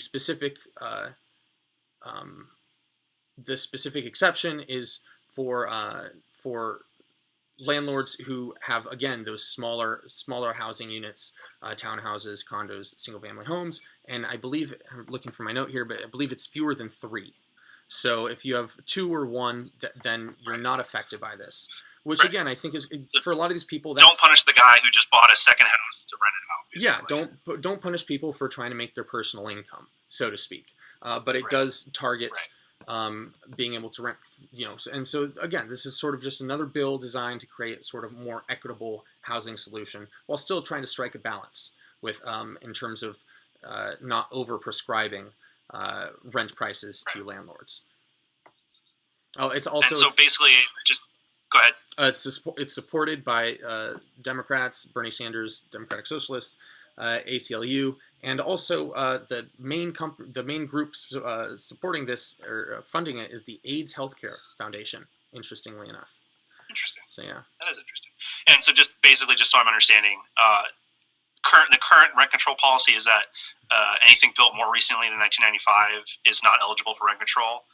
specific exception is for landlords who have, again, those smaller housing units, townhouses, condos, single-family homes, and I believe, I'm looking for my note here, but I believe it's fewer than 3. So if you have 2 or 1, then you're not affected by this. Which again, I think is for a lot of these people. Don't punish the guy who just bought a second house to rent it out. Basically. Yeah, don't punish people for trying to make their personal income, so to speak. But it does target being able to rent. And so again, this is sort of just another bill designed to create sort of more equitable housing solution while still trying to strike a balance with in terms of not over prescribing rent prices to landlords. Oh, it's also basically just. Go ahead. It's supported by Democrats, Bernie Sanders, Democratic Socialists, ACLU, and also the main groups supporting this or funding it is the AIDS Healthcare Foundation. Interestingly enough. Interesting. So yeah, that is interesting. And so just so I'm understanding, the current rent control policy is that anything built more recently than 1995 is not eligible for rent control,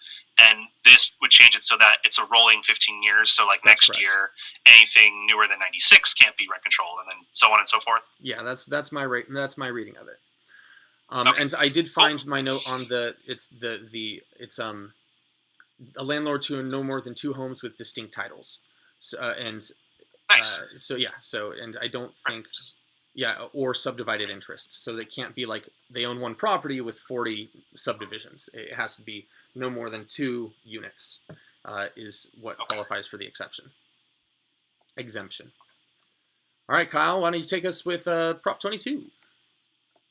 and this would change it so that it's a rolling 15 years. So like That's next correct. year, anything newer than 96 can't be rent controlled, and then so on and so forth. Yeah, that's my reading of it. Okay. And I did find my note on it's a landlord to no more than 2 homes with distinct titles. So, Nice. And I don't think, or subdivided interests. So they can't be like they own one property with 40 subdivisions. It has to be no more than 2 units is what qualifies for the exemption. All right, Kyle, why don't you take us with Prop 22?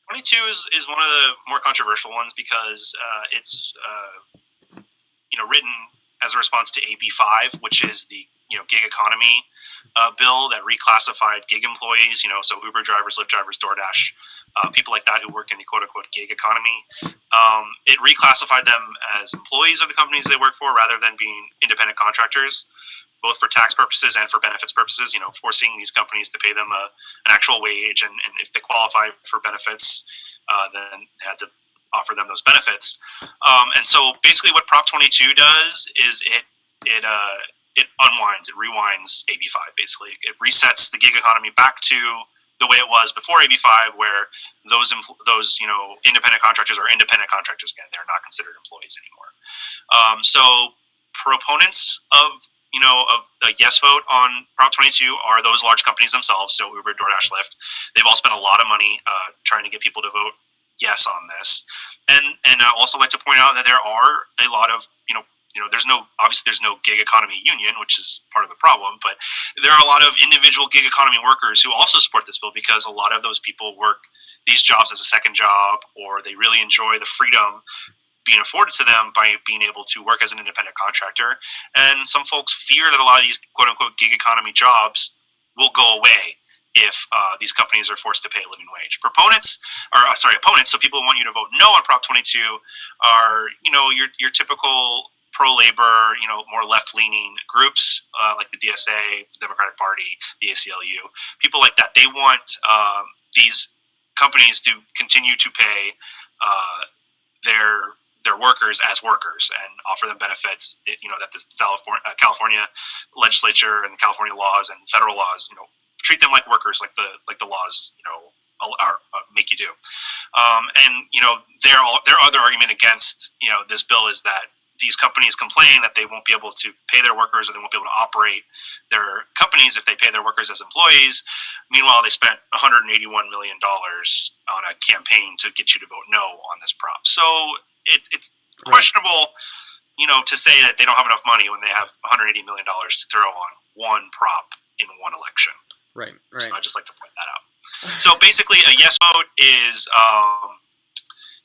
22 is one of the more controversial ones because it's written as a response to AB 5, which is the gig economy bill that reclassified gig employees, so Uber drivers, Lyft drivers, DoorDash, people like that who work in the quote-unquote gig economy. It reclassified them as employees of the companies they work for rather than being independent contractors, both for tax purposes and for benefits purposes, forcing these companies to pay them an actual wage. And if they qualify for benefits, then they had to offer them those benefits. And so basically what Prop 22 does is it unwinds, it rewinds AB 5, basically. It resets the gig economy back to the way it was before AB 5, where those independent contractors are independent contractors again. They're not considered employees anymore. So proponents of a yes vote on Prop 22 are those large companies themselves, so Uber, DoorDash, Lyft. They've all spent a lot of money trying to get people to vote yes on this. And I also like to point out that there are a lot of, there's no gig economy union, which is part of the problem, but there are a lot of individual gig economy workers who also support this bill because a lot of those people work these jobs as a second job, or they really enjoy the freedom being afforded to them by being able to work as an independent contractor. And some folks fear that a lot of these quote-unquote gig economy jobs will go away if these companies are forced to pay a living wage. Opponents, so people who want you to vote no on Prop 22 are, your typical pro-labor, more left-leaning groups like the DSA, the Democratic Party, the ACLU, people like that. They want these companies to continue to pay their workers as workers and offer them benefits that this California legislature and the California laws and federal laws treat them like workers, like the laws make you do. And their other argument against this bill is that these companies complain that they won't be able to pay their workers, or they won't be able to operate their companies if they pay their workers as employees. Meanwhile, they spent $181 million on a campaign to get you to vote no on this prop. So it's questionable, to say that they don't have enough money when they have $180 million to throw on one prop in one election. Right. So I just like to point that out. So basically, a yes vote is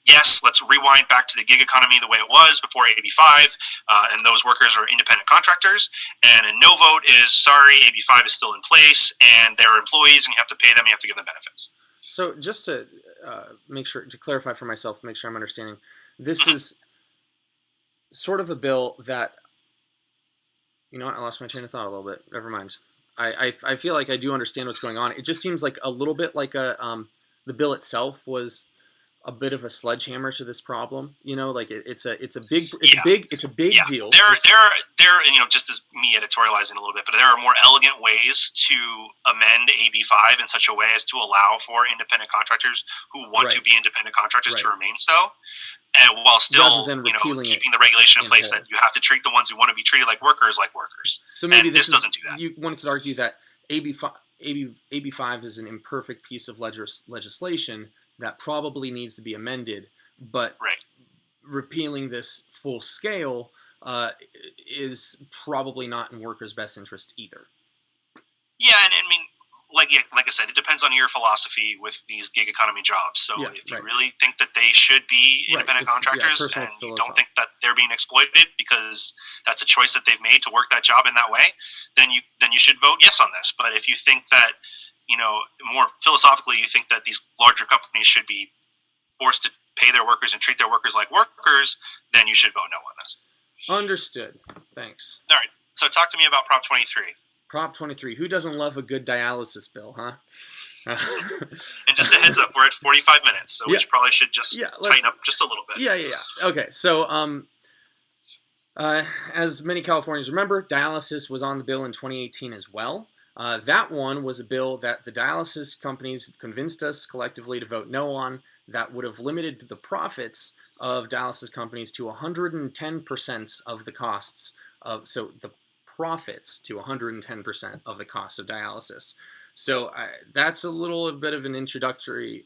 yes, let's rewind back to the gig economy the way it was before AB 5, and those workers are independent contractors. And a no vote is, sorry, AB 5 is still in place, and they're employees, and you have to pay them, you have to give them benefits. So just to clarify for myself, make sure I'm understanding, this is sort of a bill that, I lost my train of thought a little bit. Never mind. I feel like I do understand what's going on. It just seems like a little bit like the bill itself was a bit of a sledgehammer to this problem. It's a big deal. There, and just as me editorializing a little bit, but there are more elegant ways to amend AB 5 in such a way as to allow for independent contractors who want to be independent contractors to remain so, and while still keeping the regulation in place that you have to treat the ones who want to be treated like workers. So maybe this doesn't do that. One could argue that AB 5 is an imperfect piece of legislation that probably needs to be amended, but repealing this full scale is probably not in workers' best interest either. Yeah, and I mean, like I said, it depends on your philosophy with these gig economy jobs. So if you really think that they should be independent contractors, and you don't think that they're being exploited because that's a choice that they've made to work that job in that way, then you should vote yes on this. But if you think that more philosophically, you think that these larger companies should be forced to pay their workers and treat their workers like workers, then you should vote no on this. Understood. Thanks. All right. So talk to me about Prop 23. Prop 23. Who doesn't love a good dialysis bill, huh? And just a heads up, we're at 45 minutes, so we probably should just tighten up just a little bit. Yeah. Okay, so as many Californians remember, dialysis was on the bill in 2018 as well. That one was a bill that the dialysis companies convinced us collectively to vote no on, that would have limited the profits of dialysis companies to 110% of the costs of, so the profits to 110% of the cost of dialysis. So that's a little bit of an introductory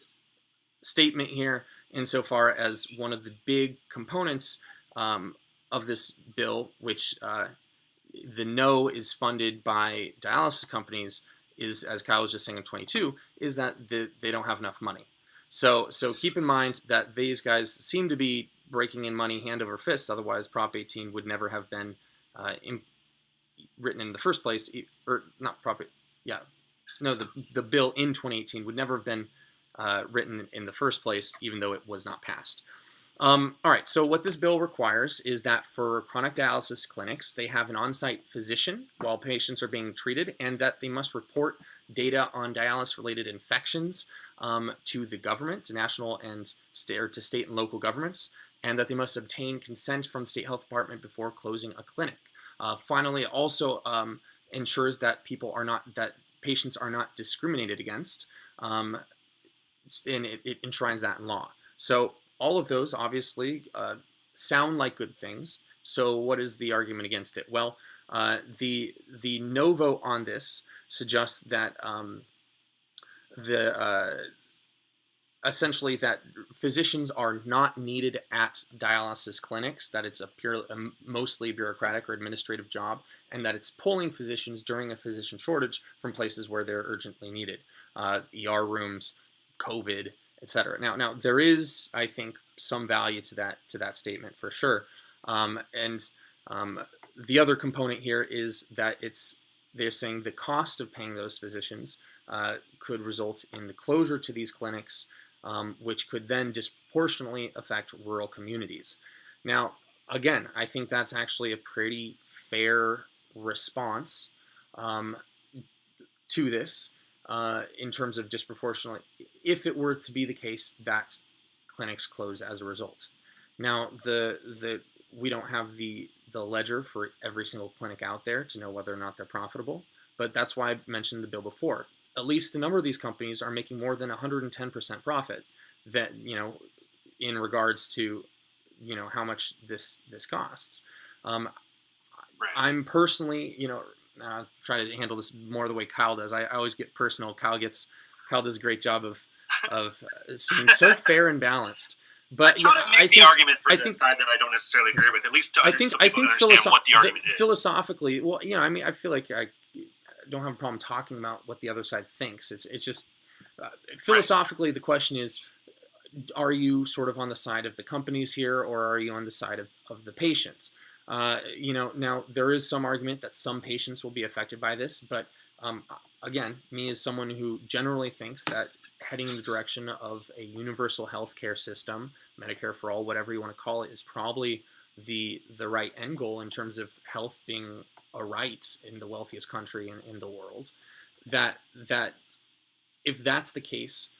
statement here, insofar as one of the big components of this bill, which the no is funded by dialysis companies, is, as Kyle was just saying in 22, is that they don't have enough money. So keep in mind that these guys seem to be breaking in money hand over fist. Otherwise, Prop 18 would never have been written in the first place, or not Prop. Yeah, no, the bill in 2018 would never have been written in the first place, even though it was not passed. All right, so what this bill requires is that for chronic dialysis clinics, they have an on-site physician while patients are being treated, and that they must report data on dialysis-related infections to the government, to national and to state and local governments, and that they must obtain consent from the state health department before closing a clinic. Finally, it also ensures that patients are not discriminated against, and it enshrines that in law. So all of those obviously sound like good things. So what is the argument against it? Well, the no vote on this suggests that essentially that physicians are not needed at dialysis clinics, that it's a mostly bureaucratic or administrative job, and that it's pulling physicians during a physician shortage from places where they're urgently needed, ER rooms, COVID, etc. Now there is, I think, some value to that statement for sure, and the other component here is that they're saying the cost of paying those physicians could result in the closure to these clinics, which could then disproportionately affect rural communities. Now, again, I think that's actually a pretty fair response to this. In terms of disproportionately, if it were to be the case that clinics close as a result. Now, we don't have the ledger for every single clinic out there to know whether or not they're profitable, but that's why I mentioned the bill before. At least a number of these companies are making more than 110% profit, that, in regards to, how much this costs. Right. I'm personally, try to handle this more the way Kyle does. I always get personal. Kyle does a great job of seeming so fair and balanced. But I think the argument for the side that I don't necessarily agree with, at least to understand what the argument is. Philosophically, well, I feel like I don't have a problem talking about what the other side thinks. It's just philosophically, the question is, are you sort of on the side of the companies here, or are you on the side of the patients? Now there is some argument that some patients will be affected by this, but again, me as someone who generally thinks that heading in the direction of a universal health care system, Medicare for all, whatever you want to call it, is probably the right end goal in terms of health being a right in the wealthiest country in the world. That if that's the case,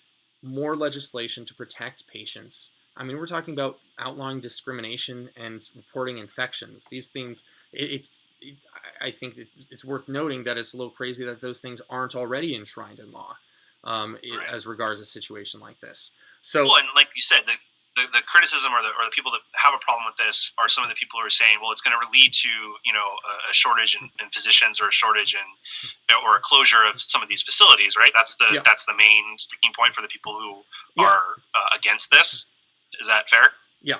more legislation to protect patients. I mean, we're talking about outlawing discrimination and reporting infections. These things, I think it's worth noting that it's a little crazy that those things aren't already enshrined in law, as regards a situation like this. So, well, and like you said, the criticism or the people that have a problem with this are some of the people who are saying, well, it's going to lead to a shortage in physicians, or a shortage or a closure of some of these facilities, right? That's the main sticking point for the people who are against this. Is that fair? Yeah.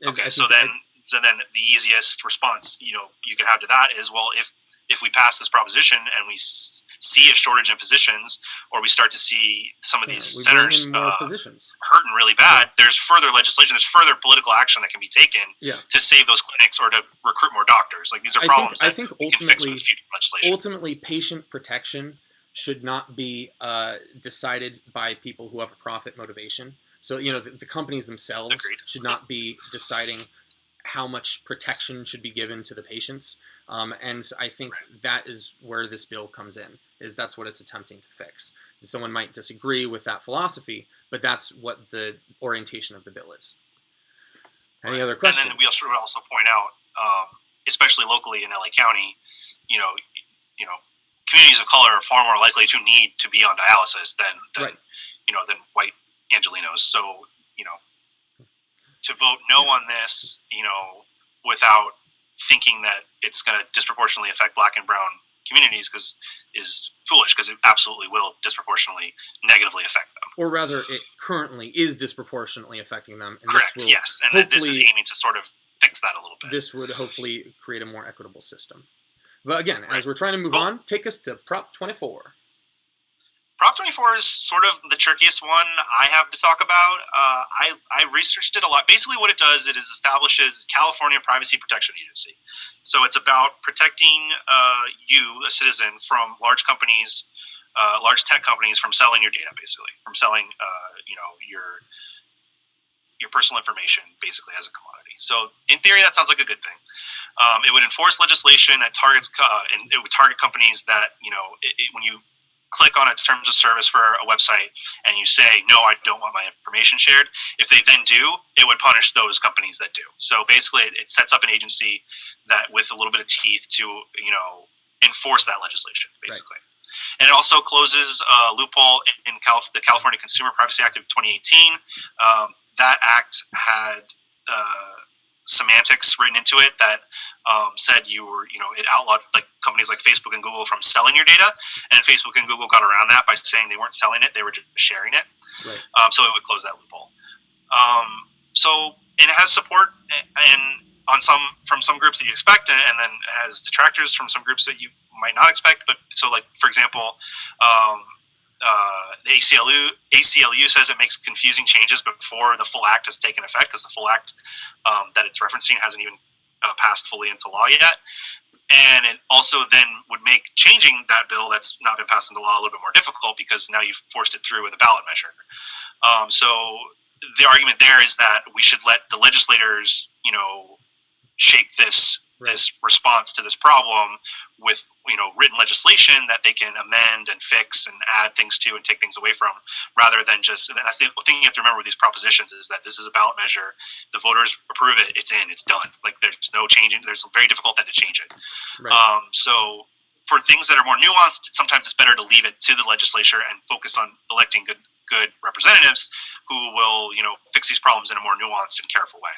Okay, so then the easiest response you could have to that is, well, if we pass this proposition and we see a shortage in physicians, or we start to see some of these centers hurting really bad, there's further legislation, there's further political action that can be taken to save those clinics or to recruit more doctors. Like, these are problems I think we can fix with future legislation. Ultimately, patient protection should not be decided by people who have a profit motivation. So, the companies themselves should not be deciding how much protection should be given to the patients. And I think that is where this bill comes in. is that's what it's attempting to fix. Someone might disagree with that philosophy, but that's what the orientation of the bill is. Any other questions? And then we also point out, especially locally in LA County, you know, communities of color are far more likely to need to be on dialysis than right. than white Angelenos. So, to vote no on this, without thinking that it's going to disproportionately affect Black and brown communities is foolish, because it absolutely will disproportionately negatively affect them. Or rather, it currently is disproportionately affecting them. And correct, yes. And this is aiming to sort of fix that a little bit. This would hopefully create a more equitable system. But again, as we're trying to move on, take us to Prop 24. Prop 24 is sort of the trickiest one I have to talk about. I researched it a lot. Basically what it does, it establishes California Privacy Protection Agency. So it's about protecting you, a citizen, from large companies, large tech companies, from selling your data, basically, from selling your personal information, basically, as a commodity. So in theory, that sounds like a good thing. It would enforce legislation that targets, and it would target companies that, when you click on a terms of service for a website and you say, no, I don't want my information shared, if they then do, it would punish those companies that do. So basically it sets up an agency that with a little bit of teeth to, enforce that legislation, basically. Right. And it also closes a loophole in the California Consumer Privacy Act of 2018. That act had semantics written into it that said it outlawed companies like Facebook and Google from selling your data, and Facebook and Google got around that by saying they weren't selling it, they were just sharing it. Right. So it would close that loophole. And it has support from some groups that you expect, and then has detractors from some groups that you might not expect. But for example, the ACLU says it makes confusing changes before the full act has taken effect, because the full act that it's referencing hasn't even passed fully into law yet. And it also then would make changing that bill that's not been passed into law a little bit more difficult, because now you've forced it through with a ballot measure. So the argument there is that we should let the legislators, shape this response to this problem with written legislation that they can amend and fix and add things to and take things away from, rather than just, and that's the thing you have to remember with these propositions, is that this is a ballot measure. The voters approve it, it's in, it's done. There's no changing. There's very difficult then to change it. Right. So for things that are more nuanced, sometimes it's better to leave it to the legislature and focus on electing good representatives who will, fix these problems in a more nuanced and careful way.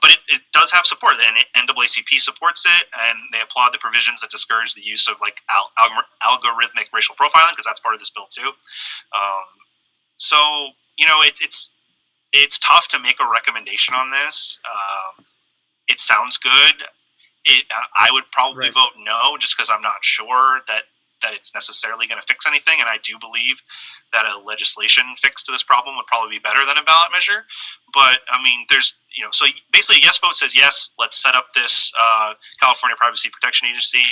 But it does have support, and NAACP supports it, and they applaud the provisions that discourage the use of algorithmic racial profiling, because that's part of this bill too. It's tough to make a recommendation on this. It sounds good. I would probably vote no, just because I'm not sure that it's necessarily going to fix anything, and I do believe that a legislation fix to this problem would probably be better than a ballot measure. But I mean, there's so basically a yes vote says yes, let's set up this California Privacy Protection Agency,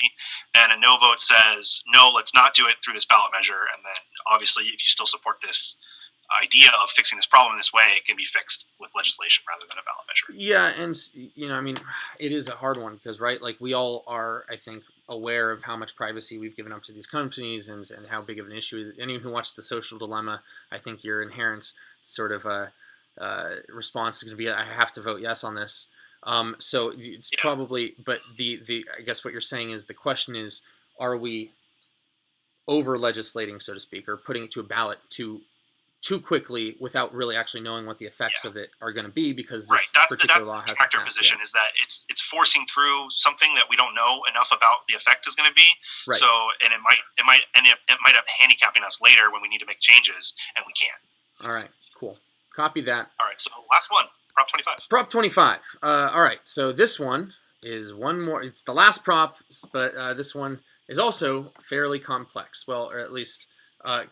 and a no vote says no, let's not do it through this ballot measure. And then obviously, if you still support this idea of fixing this problem this way, it can be fixed with legislation rather than a ballot measure. Yeah, and I mean, it is a hard one, because we all are, I think, aware of how much privacy we've given up to these companies, and how big of an issue. Anyone who watched The Social Dilemma, I think your inherent sort of response is going to be, I have to vote yes on this. So it's probably, but the I guess what you're saying is, the question is, are we over legislating, so to speak, or putting it to a ballot too quickly without really actually knowing what the effects of it are going to be, because this particular law hasn't passed position yet. Is that it's forcing through something that we don't know enough about the effect is going to be. Right. So, and it might end up handicapping us later when we need to make changes, and we can't. All right, cool. Copy that. All right, so last one, Prop 25. Prop 25. All right, so this one is one more. It's the last prop, but this one is also fairly complex. Well, or at least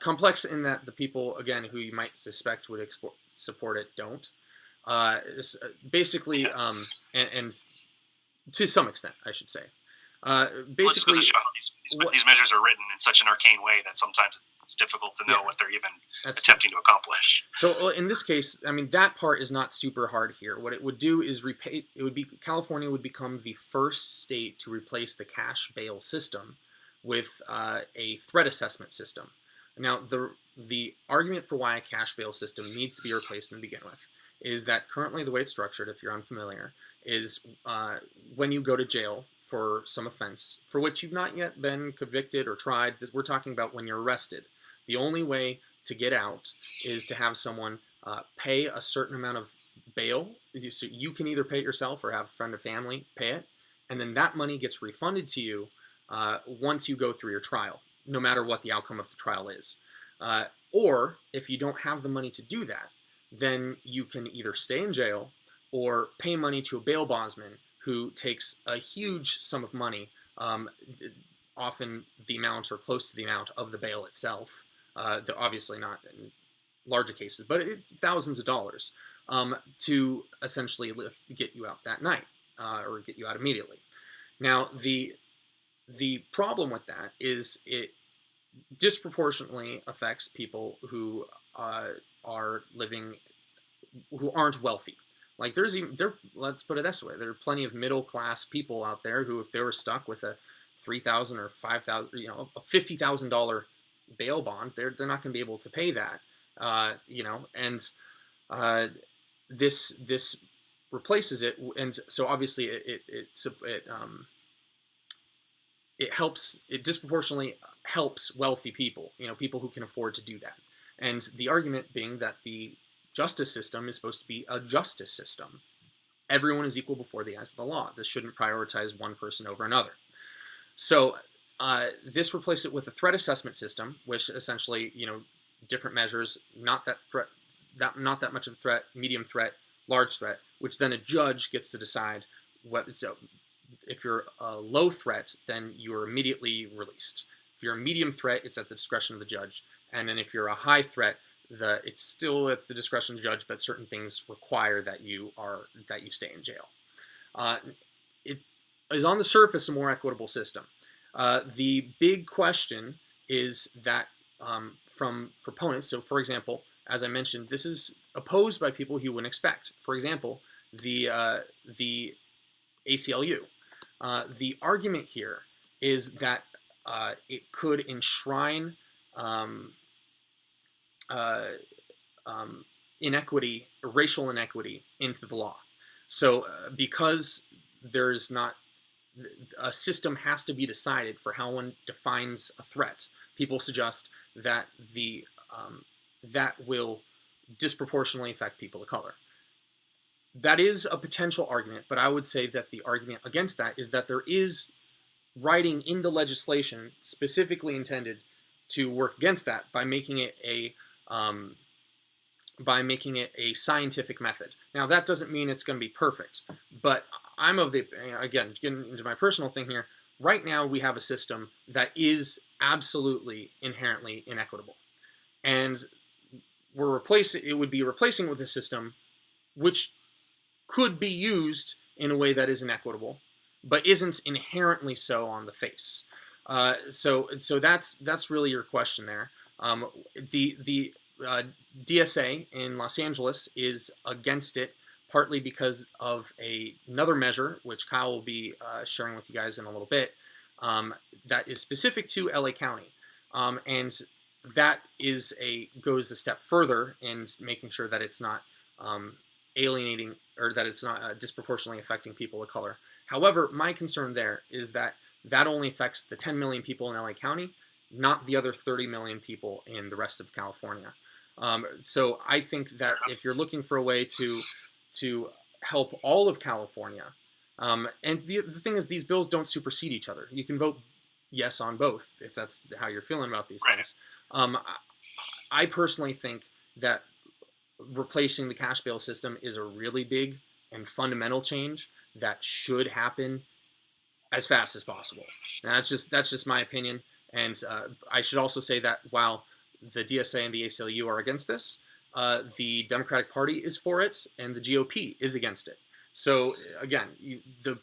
complex in that the people, again, who you might suspect would support it don't. Basically, and to some extent, I should say. Basically, these measures are written in such an arcane way that sometimes it's difficult to know what they're even attempting to accomplish. So in this case, I mean, that part is not super hard here. What it would do is California would become the first state to replace the cash bail system with a threat assessment system. Now, the argument for why a cash bail system needs to be replaced to begin with is that currently the way it's structured, if you're unfamiliar, is when you go to jail for some offense for which you've not yet been convicted or tried. We're talking about when you're arrested. The only way to get out is to have someone pay a certain amount of bail. So you can either pay it yourself or have a friend or family pay it, and then that money gets refunded to you once you go through your trial, no matter what the outcome of the trial is. Or if you don't have the money to do that, then you can either stay in jail or pay money to a bail bondsman who takes a huge sum of money, often the amount or close to the amount of the bail itself. Obviously not in larger cases, but thousands of dollars to essentially get you out that night or get you out immediately. Now, the problem with that is it disproportionately affects people who are living, who aren't wealthy. Like let's put it this way: there are plenty of middle class people out there who, if they were stuck with a $3,000 or $5,000, a $50,000 bail bond, they're not going to be able to pay that, and this replaces it, and so obviously it helps, it disproportionately helps wealthy people, people who can afford to do that. And the argument being that the justice system is supposed to be a justice system. Everyone is equal before the eyes of the law. This shouldn't prioritize one person over another. So this replaced it with a threat assessment system, which essentially, different measures, not that much of a threat, medium threat, large threat, which then a judge gets to decide what. So if you're a low threat, then you're immediately released. If you're a medium threat, it's at the discretion of the judge. And then if you're a high threat, it's still at the discretion of the judge, but certain things require that you stay in jail. It is on the surface a more equitable system. The big question is that from proponents. So, for example, as I mentioned, this is opposed by people you wouldn't expect. For example, the ACLU. The argument here is that it could enshrine inequity, racial inequity, into the law. So because there's not, a system has to be decided for how one defines a threat, people suggest that that will disproportionately affect people of color. That is a potential argument, but I would say that the argument against that is that there is writing in the legislation specifically intended to work against that by making it a scientific method. Now, that doesn't mean it's going to be perfect, but I'm of the, again, getting into my personal thing here, right now we have a system that is absolutely inherently inequitable. And it would be replacing with a system which could be used in a way that is inequitable, but isn't inherently so on the face. So that's really your question there. The DSA in Los Angeles is against it, partly because of another measure, which Kyle will be sharing with you guys in a little bit, that is specific to LA County. And that goes a step further in making sure that it's not alienating, or that it's not disproportionately affecting people of color. However, my concern there is that only affects the 10 million people in LA County, not the other 30 million people in the rest of California. So I think that if you're looking for a way to help all of California, and the thing is, these bills don't supersede each other. You can vote yes on both if that's how you're feeling about these things. I personally think that replacing the cash bail system is a really big and fundamental change that should happen as fast as possible. Now, that's just my opinion. And I should also say that while the DSA and the ACLU are against this, the Democratic Party is for it, and the GOP is against it. So again, the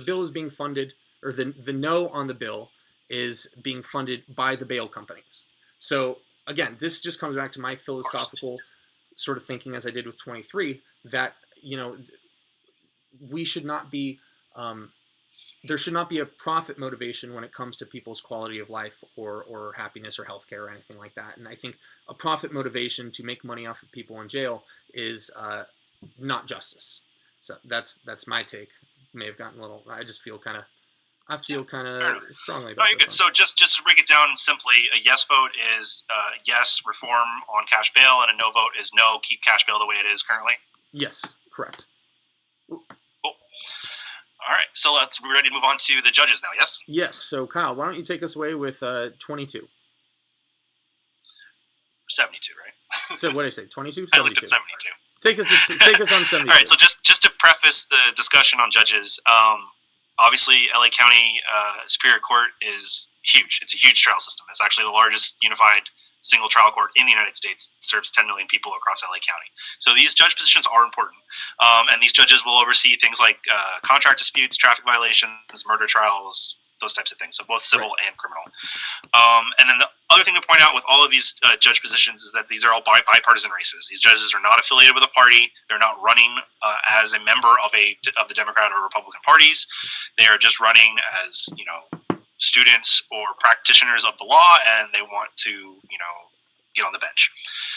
bill is being funded, or the no on the bill is being funded by the bail companies. So again, this just comes back to my philosophical sort of thinking, as I did with 23, that we should not be there should not be a profit motivation when it comes to people's quality of life or happiness or healthcare or anything like that. And I think a profit motivation to make money off of people in jail is not justice. So that's my take. May have gotten a little. I just feel kind of. I feel kind of strongly about no, you're this good. So just to break it down simply, a yes vote is yes, reform on cash bail, and a no vote is no, keep cash bail the way it is currently. Yes, correct. Cool. All right, so we're ready to move on to the judges now, yes? Yes, so Kyle, why don't you take us away with 22? 72, right? So what did I say, 22? I looked at 72. Take us on 72. All right, so just to preface the discussion on judges, obviously LA County Superior Court is huge. It's a huge trial system. It's actually the largest unified single trial court in the United States. It serves 10 million people across LA County. So these judge positions are important. And these judges will oversee things like contract disputes, traffic violations, murder trials, those types of things. So both civil and criminal. And then the other thing to point out with all of these judge positions is that these are all bipartisan races. These judges are not affiliated with a party. They're not running as a member of the Democrat or Republican parties. They are just running as, students or practitioners of the law, and they want to, get on the bench.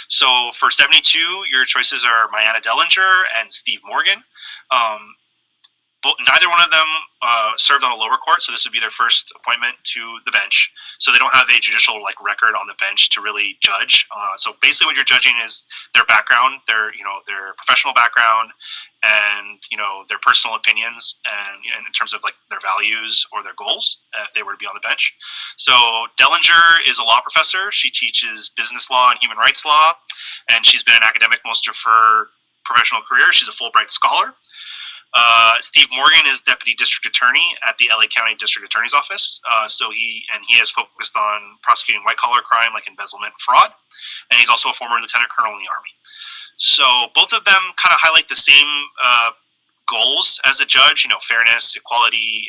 So for 72, your choices are Mariana Dellinger and Steve Morgan. But neither one of them served on a lower court, so this would be their first appointment to the bench. So they don't have a judicial record on the bench to really judge. So basically, what you're judging is their background, their professional background, and their personal opinions, and in terms of their values or their goals, if they were to be on the bench. So Dellinger is a law professor. She teaches business law and human rights law, and she's been an academic most of her professional career. She's a Fulbright scholar. Steve Morgan is deputy district attorney at the LA County District Attorney's Office. So he has focused on prosecuting white collar crime like embezzlement and fraud, and he's also a former lieutenant colonel in the Army. So both of them kind of highlight the same goals as a judge: fairness, equality,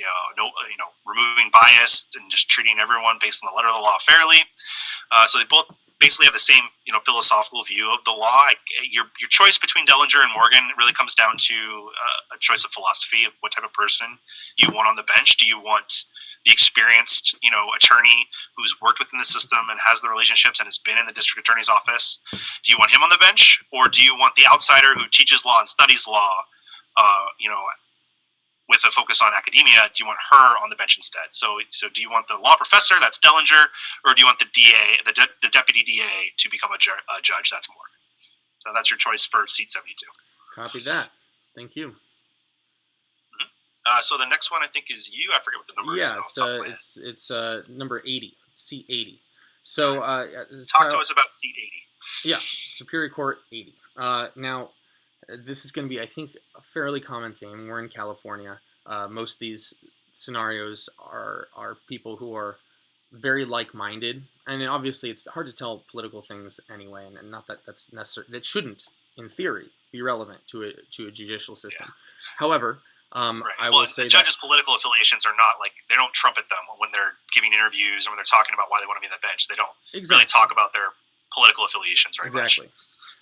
removing bias, and just treating everyone based on the letter of the law fairly. So they both basically have the same philosophical view of the law. Your choice between Dellinger and Morgan really comes down to a choice of philosophy of what type of person you want on the bench. Do you want the experienced attorney who's worked within the system and has the relationships and has been in the district attorney's office? Do you want him on the bench, or do you want the outsider who teaches law and studies law, with a focus on academia? Do you want her on the bench instead? So do you want the law professor, that's Dellinger, or do you want the DA, the deputy DA, to become a judge? That's Morgan. So that's your choice for seat 72. Copy that. Thank you. So the next one I think is you. I forget what the number is. Yeah, it's number 80, seat 80. So talk to us about seat 80. Yeah, Superior Court 80. Now, this is going to be, I think, a fairly common theme. We're in California. Most of these scenarios are people who are very like-minded, and obviously it's hard to tell political things anyway, and not that that's necessary. That shouldn't, in theory, be relevant to a judicial system. Yeah. However, right. I will say the judges' political affiliations are not they don't trumpet them when they're giving interviews or when they're talking about why they want to be on the bench. They don't really talk about their political affiliations very much. Exactly.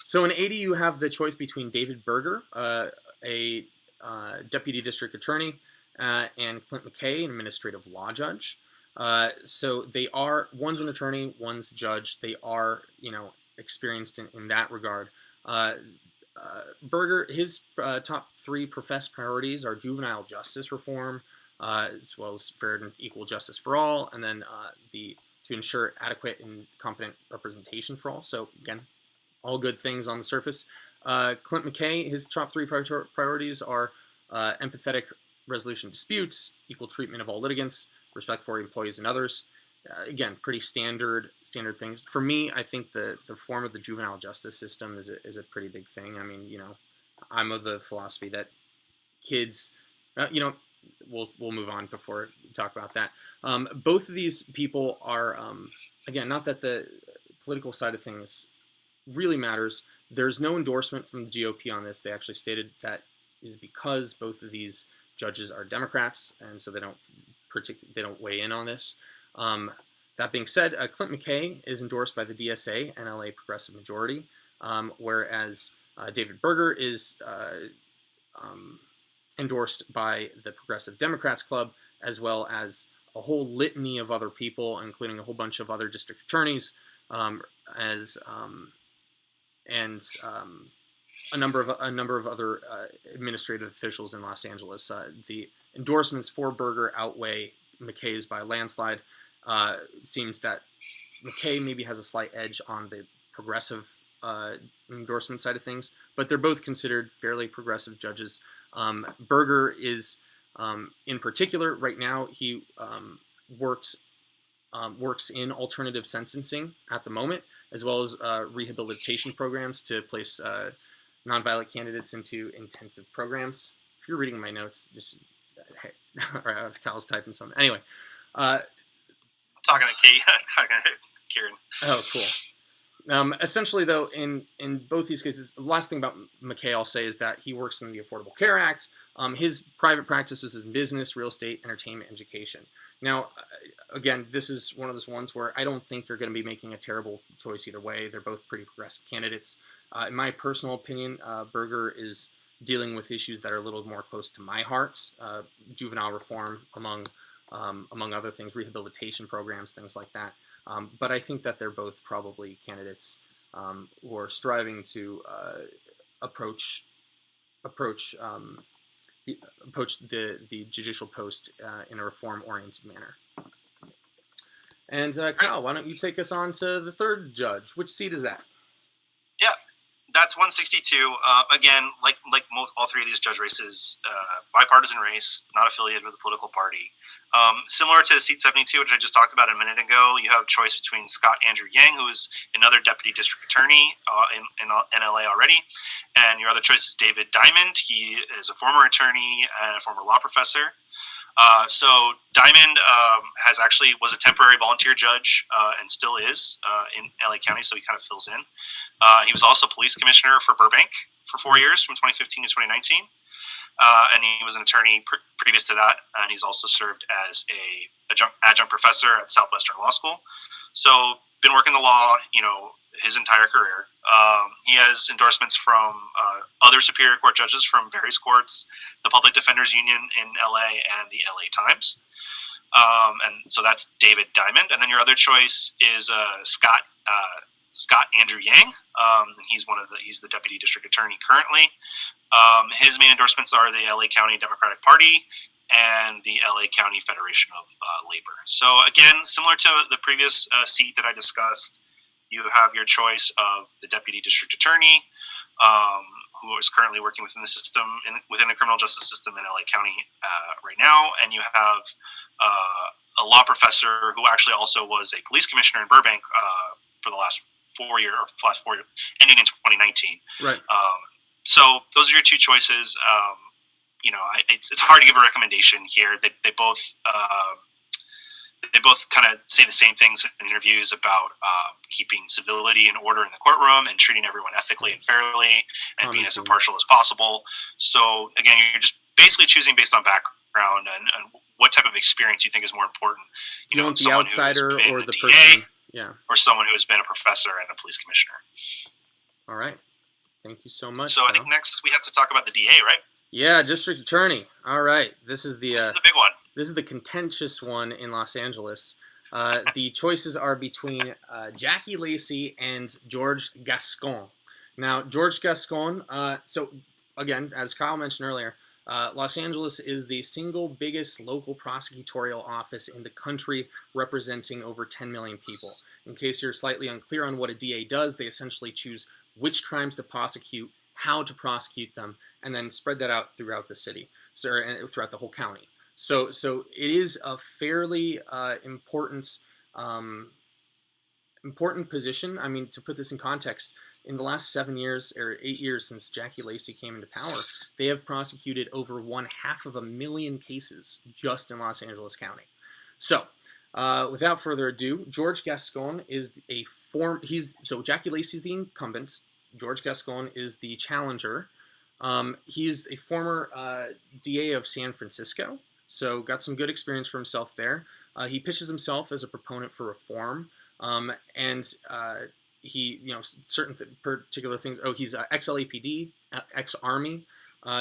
So in 80, you have the choice between David Berger, a deputy district attorney, and Clint McKay, an administrative law judge. So they are, one's an attorney, one's a judge. They are, experienced in that regard. Berger, his top three professed priorities are juvenile justice reform, as well as fair and equal justice for all, and then to ensure adequate and competent representation for all. So again, all good things on the surface. Clint McKay, his top three priorities are empathetic resolution of disputes, equal treatment of all litigants, respect for employees and others. Again, pretty standard things. For me, I think the reform of the juvenile justice system is a pretty big thing. I mean, I'm of the philosophy that kids, we'll move on before we talk about that. Both of these people are, again, not that the political side of things really matters. There's no endorsement from the GOP on this. They actually stated that is because both of these judges are Democrats, and so they don't weigh in on this. That being said, Clint McKay is endorsed by the DSA and LA Progressive Majority, whereas David Berger is endorsed by the Progressive Democrats Club as well as a whole litany of other people, including a whole bunch of other district attorneys, as and a number of other administrative officials in Los Angeles. The endorsements for Berger outweigh McKay's by a landslide. Seems that McKay maybe has a slight edge on the progressive endorsement side of things, but they're both considered fairly progressive judges. Berger is, in particular, right now he works in alternative sentencing at the moment, as well as rehabilitation programs to place nonviolent candidates into intensive programs. If you're reading my notes, just hey, all right, Kyle's typing something. Anyway, talking to Kate, talking to Kieran. Oh, cool. Essentially, though, in both these cases, the last thing about McKay I'll say is that he works in the Affordable Care Act. His private practice was his business, real estate, entertainment, education. Now, again, this is one of those ones where I don't think you're going to be making a terrible choice either way. They're both pretty progressive candidates. In my personal opinion, Berger is dealing with issues that are a little more close to my heart, juvenile reform, among other things, rehabilitation programs, things like that. But I think that they're both probably candidates who are striving to approach the judicial post in a reform-oriented manner. And Kyle, why don't you take us on to the third judge? Which seat is that? Yeah, that's 162. Again, like all three of these judge races, bipartisan race, not affiliated with a political party. Similar to seat 72, which I just talked about a minute ago, you have a choice between Scott Andrew Yang, who is another deputy district attorney in LA already, and your other choice is David Diamond. He is a former attorney and a former law professor. So Diamond was a temporary volunteer judge and still is in LA County, so he kind of fills in. He was also police commissioner for Burbank for 4 years, from 2015 to 2019. And he was an attorney previous to that, and he's also served as a adjunct professor at Southwestern Law School. So been working the law, his entire career. He has endorsements from other Superior Court judges from various courts, the Public Defenders Union in LA, and the LA Times. And so that's David Diamond. And then your other choice is Scott Andrew Yang. He's the deputy district attorney currently. His main endorsements are the LA County Democratic Party and the LA County Federation of Labor. So again, similar to the previous seat that I discussed, you have your choice of the deputy district attorney, who is currently working within the system, within the criminal justice system in LA County right now, and you have a law professor who actually also was a police commissioner in Burbank for the last 4 years, ending in 2019. Right. So those are your two choices. It's hard to give a recommendation here. They both kind of say the same things in interviews about keeping civility and order in the courtroom and treating everyone ethically and fairly and being as impartial as possible. So again, you're just basically choosing based on background and what type of experience you think is more important. You want the outsider or the DA, person? Yeah. Or someone who has been a professor and a police commissioner. All right. Thank you so much. So I think next we have to talk about the DA, right? Yeah, district attorney. All right. This is the big one. This is the contentious one in Los Angeles. The choices are between Jackie Lacey and George Gascon. Now, George Gascon, so again, as Kyle mentioned earlier, Los Angeles is the single biggest local prosecutorial office in the country, representing over 10 million people. In case you're slightly unclear on what a DA does, they essentially choose which crimes to prosecute, how to prosecute them, and then spread that out throughout the city, throughout the whole county. So it is a fairly important position. I mean, to put this in context, in the last 7 years or 8 years since Jackie Lacey came into power, they have prosecuted over 500,000 cases just in Los Angeles County. So, without further ado, George Gascon is so Jackie Lacey's the incumbent. George Gascon is the challenger. He's a former DA of San Francisco, so got some good experience for himself there. He pitches himself as a proponent for reform, and he, certain particular things. Oh, he's ex-LAPD, ex-Army.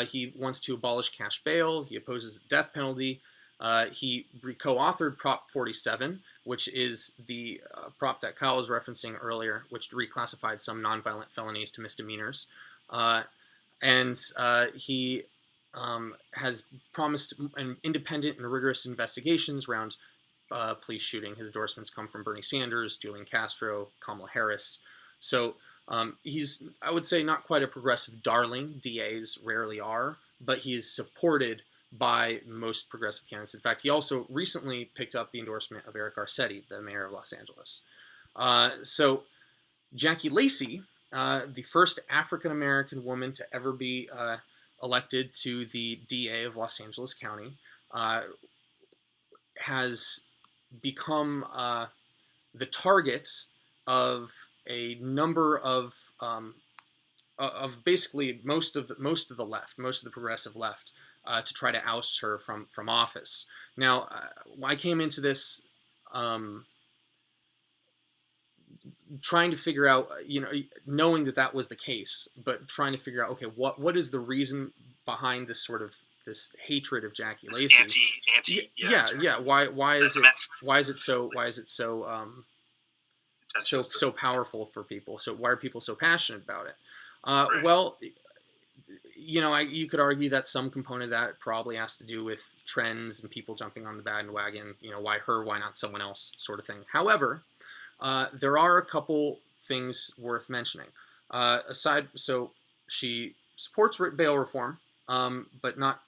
He wants to abolish cash bail. He opposes the death penalty. He co-authored Prop 47, which is the prop that Kyle was referencing earlier, which reclassified some nonviolent felonies to misdemeanors. And he has promised independent and rigorous investigations around police shooting. His endorsements come from Bernie Sanders, Julian Castro, Kamala Harris. So he's, I would say, not quite a progressive darling. DAs rarely are, but he is supported by most progressive candidates. In fact, he also recently picked up the endorsement of Eric Garcetti, the mayor of Los Angeles. So Jackie Lacey, the first African-American woman to ever be elected to the DA of Los Angeles County, has become the target of a number of basically most of the left, most of the progressive left, to try to oust her from office. Now, I came into this trying to figure out, knowing that was the case, but trying to figure out, okay, what is the reason behind this sort of this hatred of Jackie Lacey? Yeah. Why is it so powerful for people? So why are people so passionate about it? Right. Well, you could argue that some component of that probably has to do with trends and people jumping on the bandwagon. Why her? Why not someone else? Sort of thing. However, there are a couple things worth mentioning. So she supports bail reform, but not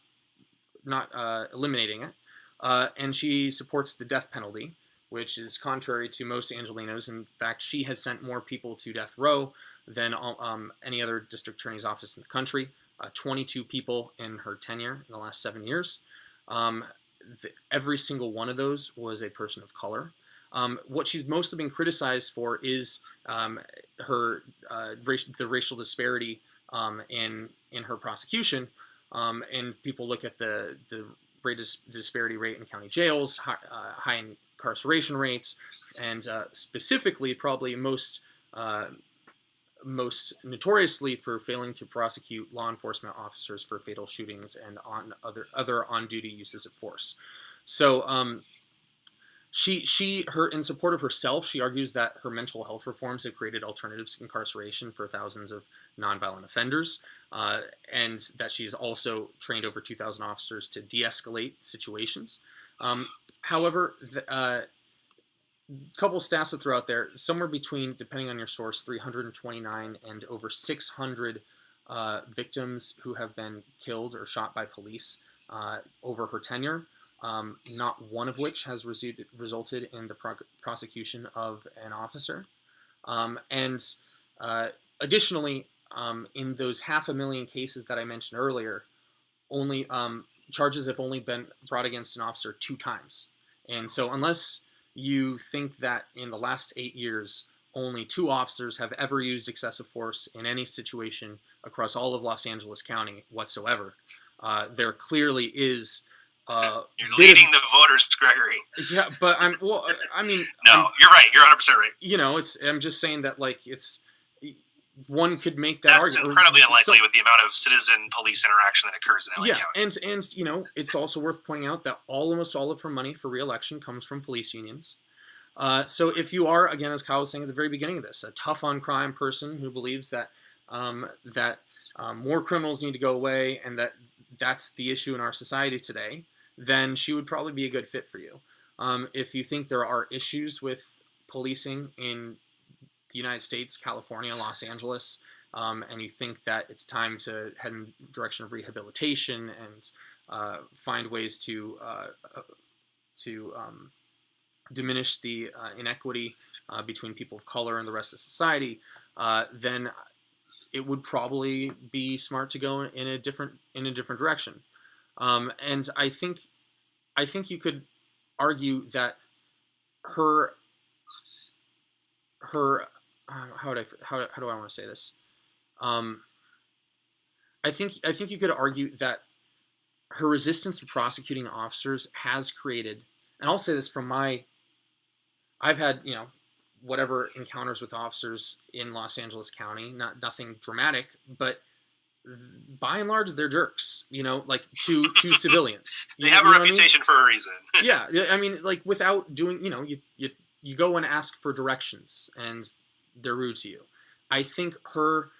eliminating it, and she supports the death penalty, which is contrary to most Angelenos. In fact, she has sent more people to death row than any other district attorney's office in the country. 22 people in her tenure in the last 7 years. Every single one of those was a person of color. What she's mostly been criticized for is the racial disparity in her prosecution. And people look at the disparity rate in county jails, high incarceration rates, and specifically probably most notoriously for failing to prosecute law enforcement officers for fatal shootings and on other on-duty uses of force. So her in support of herself, she argues that her mental health reforms have created alternatives to incarceration for thousands of nonviolent offenders, and that she's also trained over 2,000 officers to de-escalate situations. However, couple stats to throw out there: somewhere between, depending on your source, 329 and over 600 victims who have been killed or shot by police over her tenure. Not one of which has resulted in the prosecution of an officer. And additionally, in those 500,000 cases that I mentioned earlier, only charges have only been brought against an officer 2 times. And so unless you think that in the last 8 years, only 2 officers have ever used excessive force in any situation across all of Los Angeles County whatsoever, there clearly is... you're leading the voters, Gregory. Yeah, but you're right. You're 100% right. I'm just saying that, one could make that argument. That's incredibly unlikely with the amount of citizen-police interaction that occurs in LA County. And it's also worth pointing out that almost all of her money for re-election comes from police unions. So if you are, again, as Kyle was saying at the very beginning of this, a tough-on-crime person who believes that more criminals need to go away and that's the issue in our society today, then she would probably be a good fit for you. If you think there are issues with policing in the United States, California, Los Angeles, and you think that it's time to head in the direction of rehabilitation and find ways to diminish the inequity between people of color and the rest of society, then it would probably be smart to go in a different direction. And I think you could argue that her how do I want to say this? I think you could argue that her resistance to prosecuting officers has created, and I'll say this from I've had whatever encounters with officers in Los Angeles County, nothing dramatic, but by and large, they're jerks, like to civilians. They have a reputation for a reason. Yeah, I mean, like without doing, you go and ask for directions, and they're rude to you. I think her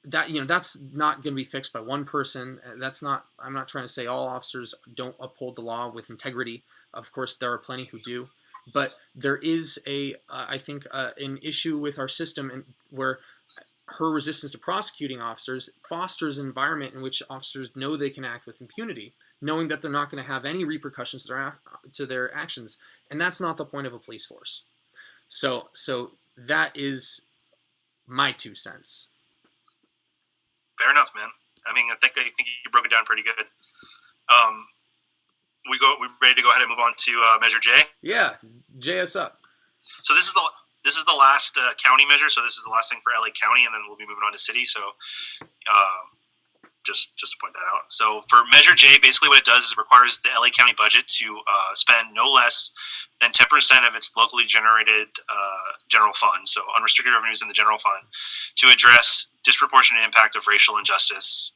that's not going to be fixed by one person. I'm not trying to say all officers don't uphold the law with integrity. Of course, there are plenty who do, but there is I think an issue with our system, and where her resistance to prosecuting officers fosters an environment in which officers know they can act with impunity, knowing that they're not going to have any repercussions to their actions, and that's not the point of a police force. So that is my 2 cents. Fair enough, man. I mean, I think you broke it down pretty good. We ready to go ahead and move on to Measure J? Yeah, J us up. So this is the last county measure. So this is the last thing for LA County, and then we'll be moving on to city. So just to point that out. So for Measure J, basically what it does is it requires the LA County budget to spend no less than 10% of its locally generated general fund, so unrestricted revenues in the general fund, to address disproportionate impact of racial injustice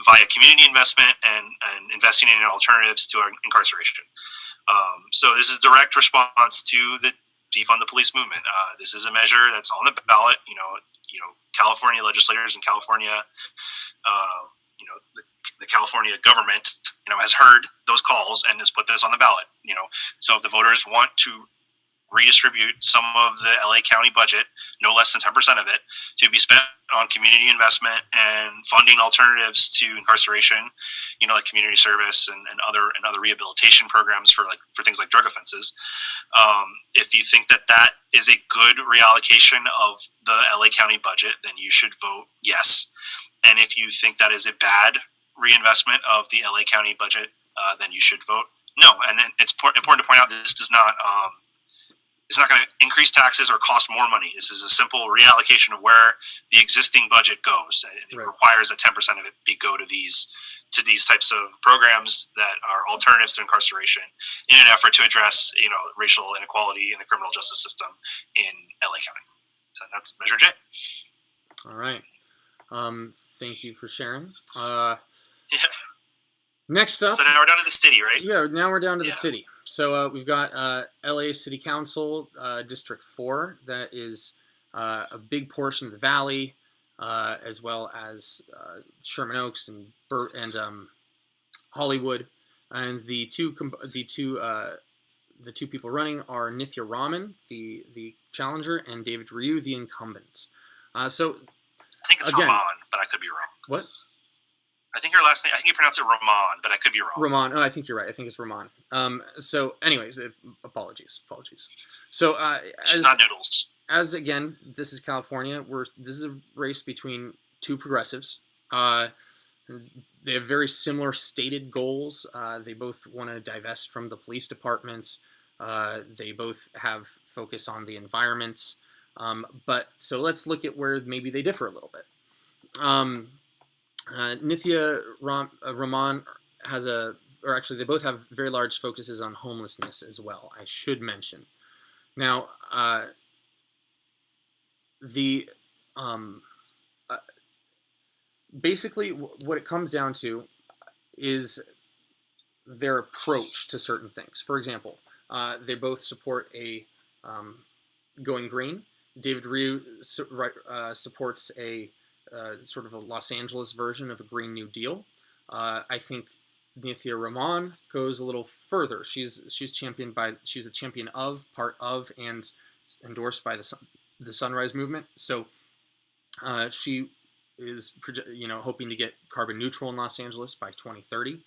via community investment and investing in alternatives to incarceration. So this is direct response to the defund the police movement. This is a measure that's on the ballot. California legislators in California, the California government, has heard those calls and has put this on the ballot. So if the voters want to redistribute some of the LA County budget, no less than 10% of it, to be spent on community investment and funding alternatives to incarceration, like community service and other rehabilitation programs for things like drug offenses. If you think that is a good reallocation of the LA County budget, then you should vote yes. And if you think that is a bad reinvestment of the LA County budget, then you should vote no. And then it's important to point out this does not it's not going to increase taxes or cost more money. This is a simple reallocation of where the existing budget goes. It Right. requires that 10% of it go to these types of programs that are alternatives to incarceration in an effort to address, racial inequality in the criminal justice system in LA County. So that's Measure J. All right. Thank you for sharing. Yeah. Next up. So now we're down to the city, right? Yeah, now we're down to the Yeah. city. So we've got LA City Council, District 4. That is a big portion of the Valley, as well as Sherman Oaks and Hollywood. And the two people running are Nithya Raman, the challenger, and David Ryu, the incumbent. So I think it's again, Rahman, but I could be wrong. what? I think your last name, I think you pronounce it Rahman, but I could be wrong. Rahman. Oh, I think you're right. I think it's Rahman. So, anyways, apologies. So, She's not noodles. as again, this is California. This is a race between two progressives. They have very similar stated goals. They both want to divest from the police departments. They both have focus on the environments. But so let's look at where maybe they differ a little bit. Nithya Raman they both have very large focuses on homelessness as well, I should mention. Now, basically what it comes down to is their approach to certain things. For example, they both support going green. David Ryu supports a sort of a Los Angeles version of a Green New Deal. I think Nithya Raman goes a little further. She's a champion of, part of, and endorsed by the Sunrise Movement. So she is hoping to get carbon neutral in Los Angeles by 2030.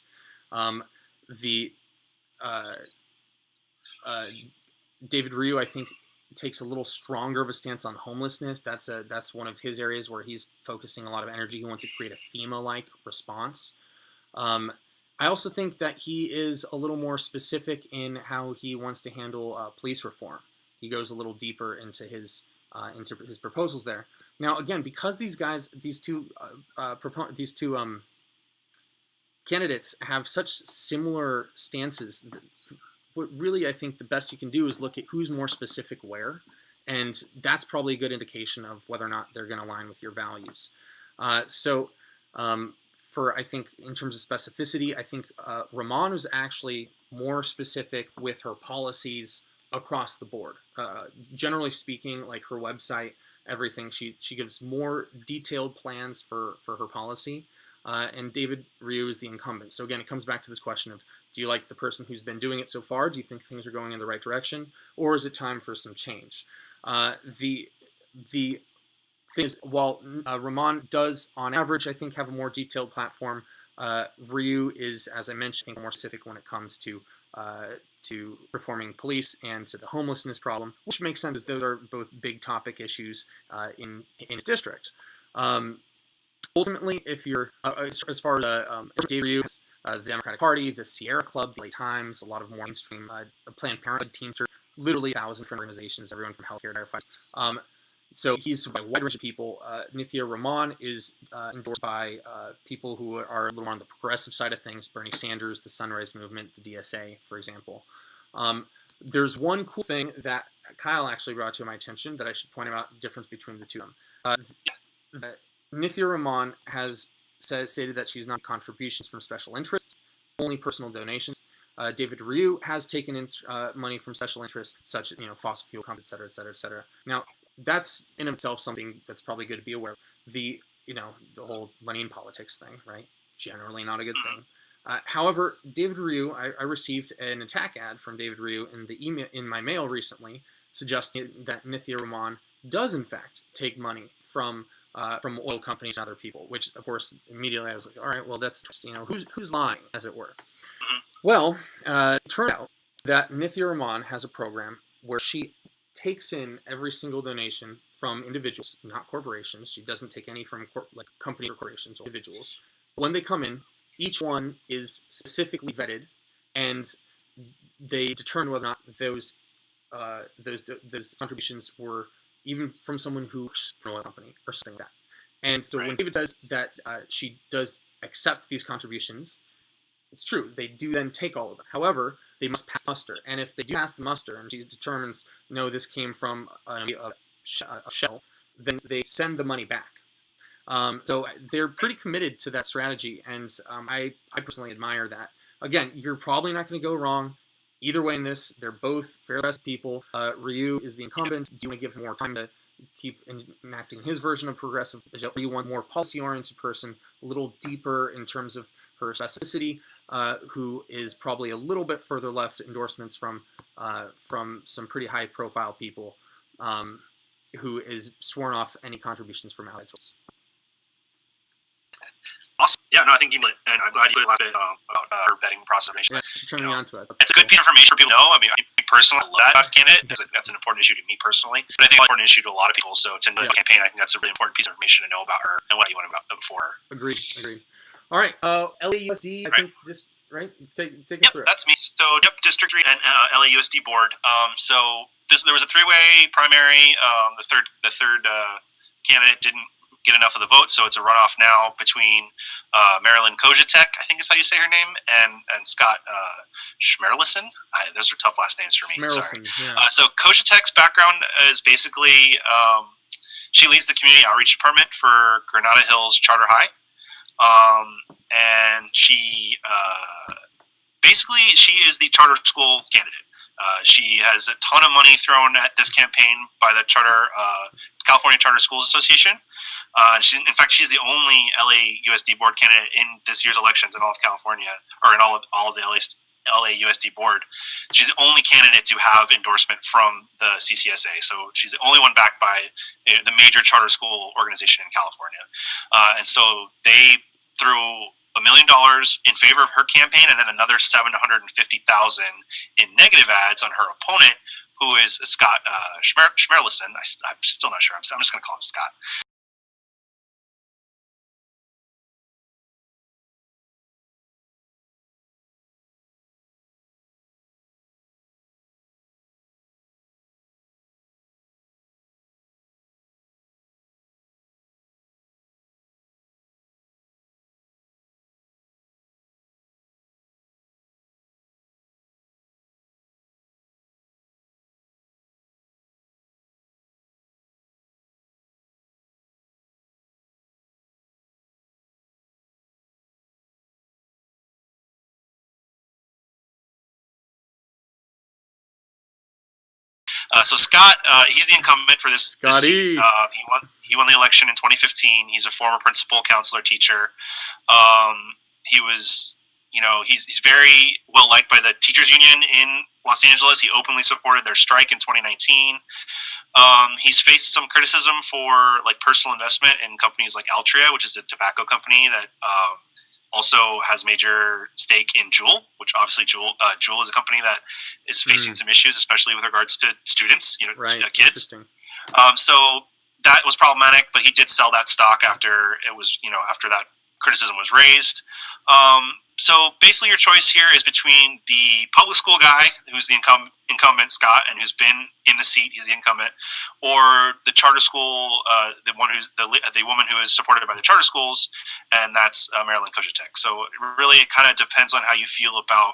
David Ryu, I think, takes a little stronger of a stance on homelessness. That's one of his areas where he's focusing a lot of energy. He wants to create a FEMA-like response. I also think that he is a little more specific in how he wants to handle police reform. He goes a little deeper into his proposals there. Now, again, because these two candidates have such similar stances, what really I think the best you can do is look at who's more specific where, and that's probably a good indication of whether or not they're going to align with your values. So for, I think, in terms of specificity, I think Ramon was actually more specific with her policies across the board. Generally speaking, like her website, everything, she gives more detailed plans for her policy. And David Ryu is the incumbent. So again, it comes back to this question of, do you like the person who's been doing it so far? Do you think things are going in the right direction? Or is it time for some change? The thing is, while Ramon does, on average, I think, have a more detailed platform, Ryu is, as I mentioned, I think, more specific when it comes to reforming police and to the homelessness problem, which makes sense as those are both big topic issues in his district. Ultimately, if you're as far as David Ryu, the Democratic Party, the Sierra Club, the LA Times, a lot of more mainstream Planned Parenthood, Teamsters, literally 1,000 different organizations, everyone from healthcare to firefighters. So he's by a wide range of people. Nithya Raman is endorsed by people who are a little more on the progressive side of things. Bernie Sanders, the Sunrise Movement, the DSA, for example. There's one cool thing that Kyle actually brought to my attention that I should point out the difference between the two of them. Nithya Raman has stated that she's not contributions from special interests, only personal donations. David Ryu has taken in money from special interests, such as fossil fuel companies, et cetera, et cetera, et cetera. Now, that's in itself something that's probably good to be aware of. The whole money in politics thing, right? Generally not a good thing. However, David Ryu, I received an attack ad from David Ryu in my mail recently, suggesting that Nithya Raman does in fact take money from oil companies and other people. Which, of course, immediately I was like, all right, well, that's who's lying, as it were. Well, it turned out that Nithya Raman has a program where she takes in every single donation from individuals, not corporations. She doesn't take any from companies or corporations or individuals. When they come in, each one is specifically vetted, and they determine whether or not those contributions were even from someone who works for an oil company or something like that. And so when David says that she does accept these contributions, it's true. They do then take all of them. However, they must pass muster. And if they do pass the muster and she determines, no, this came from a shell, then they send the money back. So they're pretty committed to that strategy, and I personally admire that. Again, you're probably not going to go wrong either way in this. They're both fair best people. Ryu is the incumbent. Do you want to give him more time to keep enacting his version of progressive? Do you want a more policy-oriented person, a little deeper in terms of her specificity, who is probably a little bit further left endorsements from some pretty high-profile people, who is sworn off any contributions from outside sources. Awesome. Yeah, no, I think you did, and I'm glad you put a lot about her vetting process. Yeah, you turned me on to it. It's a good piece of information for people to know. I mean, I personally love that candidate. That's an important issue to me personally, but I think it's an important issue to a lot of people. So to know the campaign, I think that's a really important piece of information to know about her and what you want about them for her. Agreed. All right, LAUSD, I think just right. Take it through. That's me. So District 3 and LAUSD board. So there was a three-way primary. The third candidate didn't get enough of the vote, so it's a runoff now between Marilyn Kojatek, I think is how you say her name, and Scott Schmerlison. Those are tough last names for me. Sorry. Yeah. So Kojatek's background is basically she leads the community outreach department for Granada Hills Charter High, and she is the charter school candidate. She has a ton of money thrown at this campaign by the California Charter Schools Association. She's the only LAUSD board candidate in this year's elections in all of California, or in all of the LAUSD board. She's the only candidate to have endorsement from the CCSA. So she's the only one backed by the major charter school organization in California. And so they threw $1 million in favor of her campaign, and then another $750,000 in negative ads on her opponent, who is Scott Schmerlison. I'm still not sure. I'm just going to call him Scott. So Scott, he's the incumbent for this seat. Scotty. He won the election in 2015. He's a former principal, counselor, teacher. He was, he's very well liked by the teachers union in Los Angeles. He openly supported their strike in 2019. He's faced some criticism for like personal investment in companies like Altria, which is a tobacco company that also has major stake in Juul, which obviously Juul is a company that is facing some issues, especially with regards to students, kids. So that was problematic, but he did sell that stock after it was, after that criticism was raised. So basically your choice here is between the public school guy, who's the incumbent, Scott, and who's been in the seat, he's the incumbent, or the charter school, the woman who is supported by the charter schools, and that's Marilyn Kojatek. So really it kind of depends on how you feel about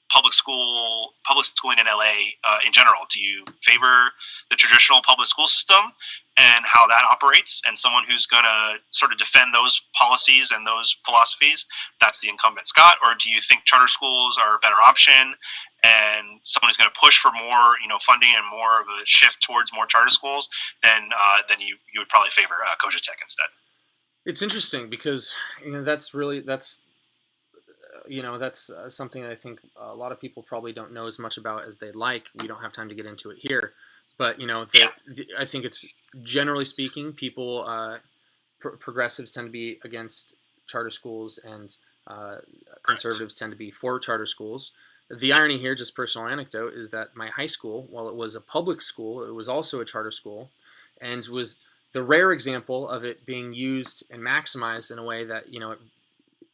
public schooling in LA in general. Do you favor the traditional public school system and how that operates, and someone who's going to sort of defend those policies and those philosophies, that's the incumbent, Scott? Or do you think charter schools are a better option, and someone who's going to push for more funding and more of a shift towards more charter schools, then you would probably favor Kojatek instead? It's interesting because that's something I think a lot of people probably don't know as much about as they'd like. We don't have time to get into it here, but I think it's generally speaking, people progressives tend to be against charter schools, and conservatives tend to be for charter schools. The irony here, just personal anecdote, is that my high school, while it was a public school, it was also a charter school, and was the rare example of it being used and maximized in a way that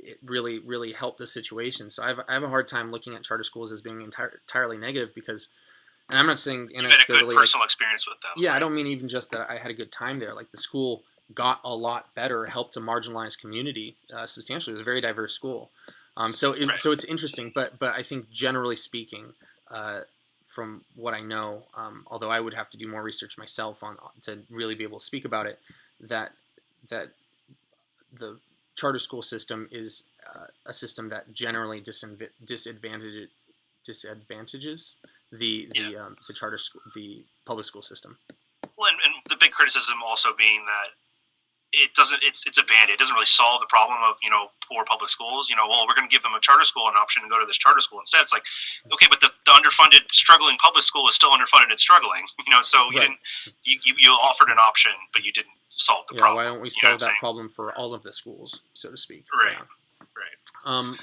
it really, really helped the situation. So I have a hard time looking at charter schools as being entirely negative, because, and I'm not saying you had a good personal experience with them. Yeah, right? I don't mean even just that I had a good time there. Like, the school got a lot better, helped a marginalized community substantially. It was a very diverse school. So it's interesting, but I think generally speaking, from what I know, although I would have to do more research myself to really be able to speak about it, that the charter school system is a system that generally disadvantages the charter school, the public school system. Well, and the big criticism also being that it's a band-aid. It doesn't really solve the problem of poor public schools. We're going to give them a charter school an option to go to this charter school instead. It's like, okay, but the underfunded, struggling public school is still underfunded and struggling. So right. you offered an option, but you didn't solve the problem. Why don't we solve that problem for all of the schools, so to speak? Right. Yeah. Right.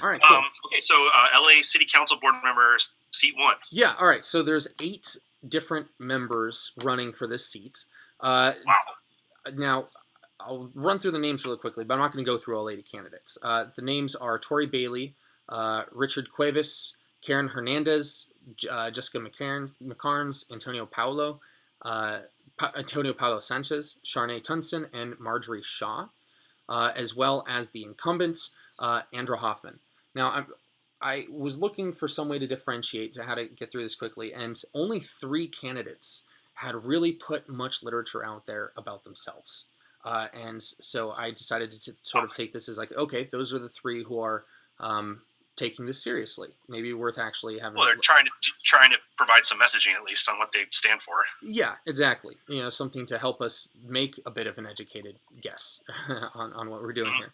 All right. Cool. Okay. So LA City Council board member, seat 1. Yeah. All right. So there's 8 different members running for this seat. Wow. Now, I'll run through the names really quickly, but I'm not going to go through all 80 candidates. The names are Tori Bailey, Richard Cuevas, Karen Hernandez, Jessica McCarnes, Antonio Paulo Sanchez, Sharnae Tunson, and Marjorie Shaw, as well as the incumbent, Andrew Hoffman. Now, I was looking for some way to differentiate to how to get through this quickly, and only 3 candidates had really put much literature out there about themselves. And so I decided to sort of take this as like, okay, those are the 3 who are taking this seriously. Maybe worth actually having. Well, they're trying to provide some messaging at least on what they stand for. Yeah, exactly. Something to help us make a bit of an educated guess on what we're doing here.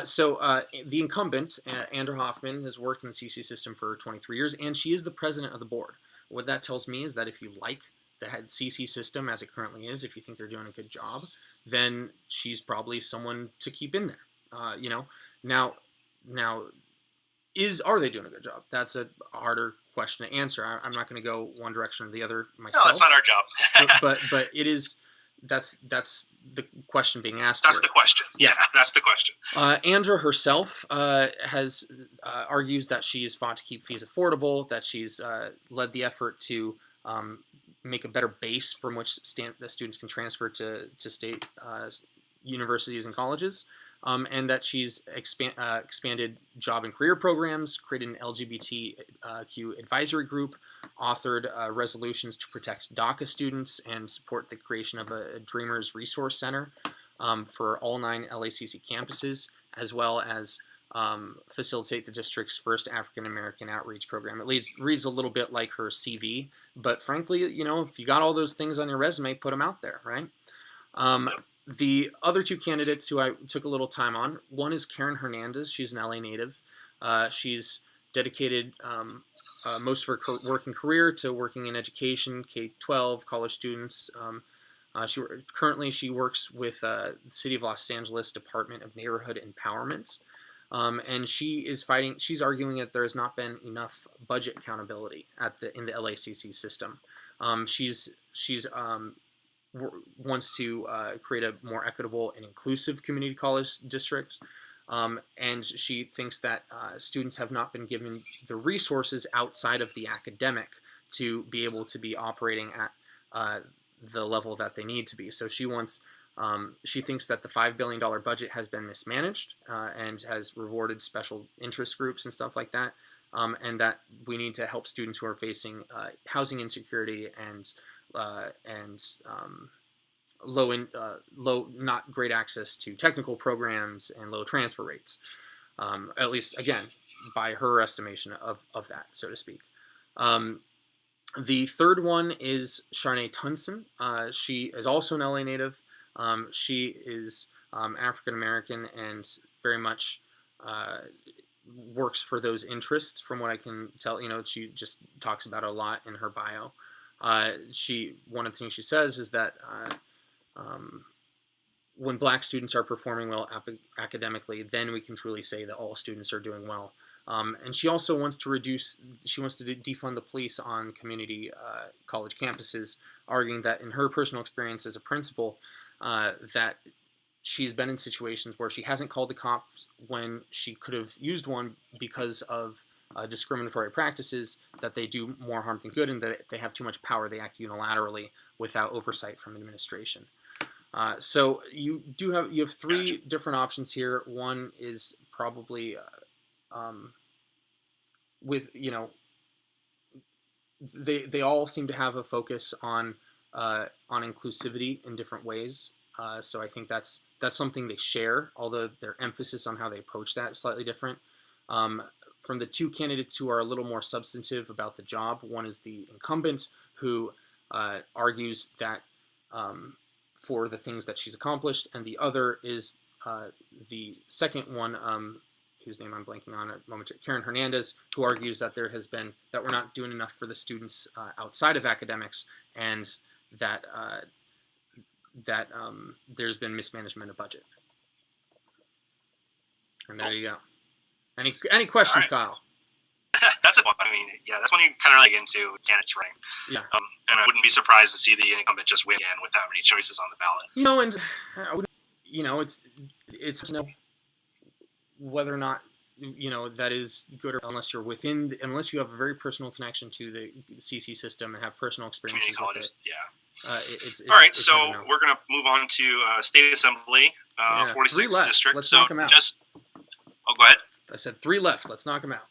So the incumbent, Andrew Hoffman, has worked in the CC system for 23 years, and she is the president of the board. What that tells me is that if you like the CC system as it currently is, if you think they're doing a good job, then she's probably someone to keep in there. Now, are they doing a good job? That's a harder question to answer. I'm not going to go one direction or the other myself. No, that's not our job. but it is. That's the question being asked. That's here. The question. Yeah, that's the question. Andra herself has argues that she's fought to keep fees affordable, that she's led the effort to make a better base from which the students can transfer to state universities and colleges, and that she's expanded job and career programs, created an LGBTQ advisory group, authored resolutions to protect DACA students, and support the creation of a Dreamers Resource Center for all 9 LACC campuses, as well as facilitate the district's first African American outreach program. It reads a little bit like her CV, but frankly, if you got all those things on your resume, put them out there, right? The other two candidates who I took a little time on, one is Karen Hernandez. She's an LA native. She's dedicated most of her working career to working in education, K-12, college students. Currently she works with the City of Los Angeles Department of Neighborhood Empowerment. And she's arguing that there has not been enough budget accountability in the LACC system. She's wants to create a more equitable and inclusive community college district. And she thinks that students have not been given the resources outside of the academic to be able to be operating at the level that they need to be. So she thinks that the $5 billion budget has been mismanaged and has rewarded special interest groups and stuff like that, and that we need to help students who are facing housing insecurity and low, not great access to technical programs and low transfer rates. At least, again, by her estimation of that, so to speak. The third one is Sharnay Tunson. She is also an LA native. She is African American and very much works for those interests. From what I can tell, she just talks about it a lot in her bio. One of the things she says is that when Black students are performing well academically, then we can truly say that all students are doing well. And she also wants to defund the police on community college campuses, arguing that in her personal experience as a principal, that she's been in situations where she hasn't called the cops when she could have used one because of discriminatory practices, that they do more harm than good, and that they have too much power. They act unilaterally without oversight from administration. So you have three different options here. One is probably they all seem to have a focus on inclusivity in different ways. So I think that's something they share, although their emphasis on how they approach that is slightly different. From the two candidates who are a little more substantive about the job, one is the incumbent, who argues that for the things that she's accomplished, and the other is the second one, whose name I'm blanking on at the moment, Karen Hernandez, who argues that that we're not doing enough for the students outside of academics, and that there's been mismanagement of budget. And there you go. Any questions, right, Kyle? That's a one. I mean, yeah, that's when you kind of into candidates running. Yeah. And I wouldn't be surprised to see the incumbent just win again with that many choices on the ballot. And I wouldn't, it's to know whether or not that is good, or unless you have a very personal connection to the CC system and have personal experiences with it. Yeah. All right, so we're going to move on to State Assembly, 46th District. Let's knock them out. Go ahead. I said 3 left. Let's knock them out.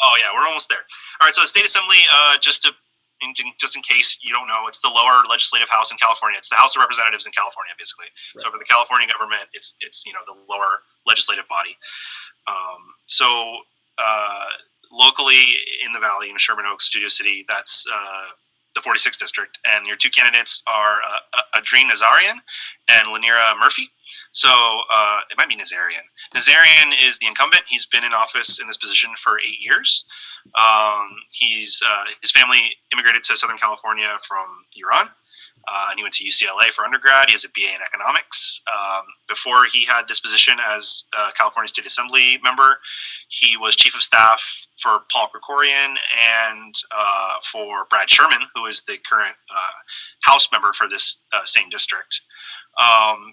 Oh, yeah, we're almost there. All right, so the State Assembly, just in case you don't know, it's the lower legislative house in California. It's the House of Representatives in California, basically. Right. So for the California government, it's the lower legislative body. Locally in the Valley, in Sherman Oaks, Studio City, that's the 46th District, and your two candidates are Adrien Nazarian and Lanira Murphy. So it might be Nazarian. Nazarian is the incumbent. He's been in office in this position for 8 years. His family immigrated to Southern California from Iran, and he went to UCLA for undergrad. He has a BA in economics. Before he had this position as a California State Assembly member, he was chief of staff for Paul Krikorian and for Brad Sherman, who is the current House member for this same district.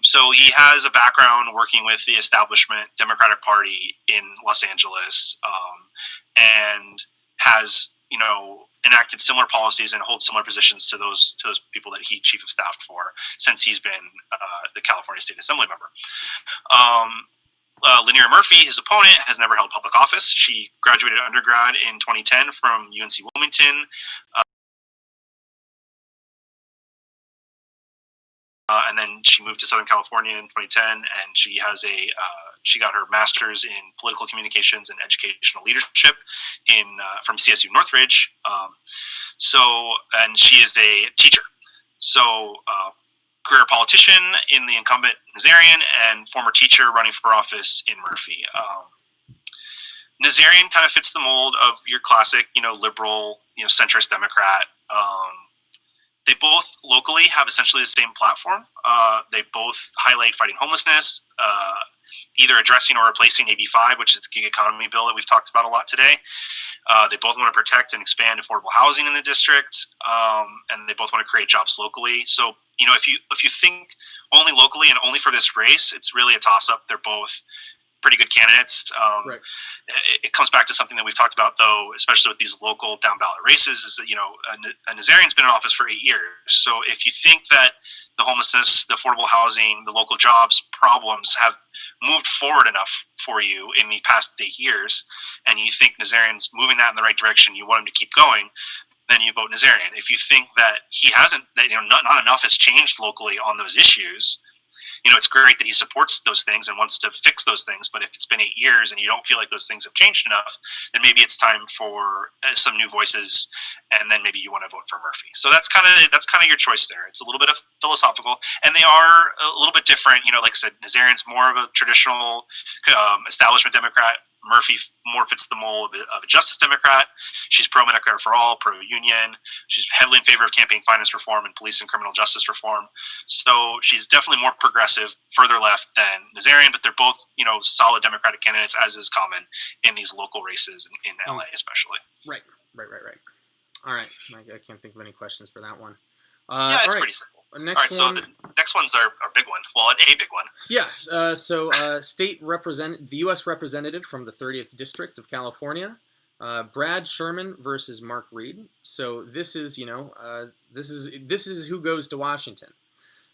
So he has a background working with the establishment Democratic Party in Los Angeles, and has enacted similar policies and holds similar positions to those people that he chief of staff for since he's been the California State Assembly member. Lanira Murphy, his opponent, has never held public office. She graduated undergrad in 2010 from UNC Wilmington. And then she moved to Southern California in 2010, and she has a She got her master's in political communications and educational leadership from CSU Northridge. And she is a teacher. So, career politician in the incumbent Nazarian and former teacher running for office in Murphy. Nazarian kind of fits the mold of your classic, liberal, centrist Democrat. They both locally have essentially the same platform. They both highlight fighting homelessness, either addressing or replacing AB 5, which is the gig economy bill that we've talked about a lot today. They both want to protect and expand affordable housing in the district, and they both want to create jobs locally. So, if you think only locally and only for this race, it's really a toss-up. They're both pretty good candidates. Right. It comes back to something that we've talked about, though, especially with these local down ballot races, is that, a Nazarian's been in office for 8 years. So if you think that the homelessness, the affordable housing, the local jobs problems have moved forward enough for you in the past 8 years, and you think Nazarian's moving that in the right direction, you want him to keep going, then you vote Nazarian. If you think that he hasn't, that not enough has changed locally on those issues, it's great that he supports those things and wants to fix those things. But if it's been 8 years and you don't feel like those things have changed enough, then maybe it's time for some new voices, and then maybe you want to vote for Murphy. So that's kind of your choice there. It's a little bit of philosophical, and they are a little bit different. Like I said, Nazarian's more of a traditional establishment Democrat. Murphy more fits the mold of a Justice Democrat. She's pro-Medicare for all, pro-union. She's heavily in favor of campaign finance reform and police and criminal justice reform. So she's definitely more progressive, further left than Nazarian, but they're both, solid Democratic candidates, as is common in these local races in LA especially. Right. All right. I can't think of any questions for that one. It's pretty simple. Next one. So the next one's our big one. Well, a big one. Yeah. The U.S. representative from the 30th District of California, Brad Sherman versus Mark Reed. So this is this is who goes to Washington,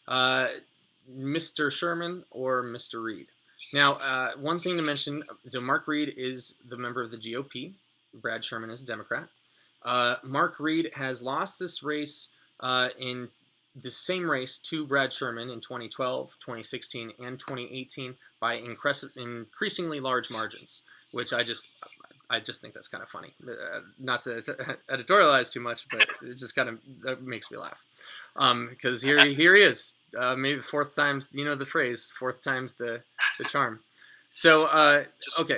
Mr. Sherman or Mr. Reed. Now, one thing to mention: so Mark Reed is the member of the GOP. Brad Sherman is a Democrat. Mark Reed has lost this race in the same race to Brad Sherman in 2012, 2016, and 2018 by increasingly large margins, which I just think that's kind of funny. Not to editorialize too much, but it just that makes me laugh. Because here he is, maybe fourth time's, the phrase, fourth time's the charm. So,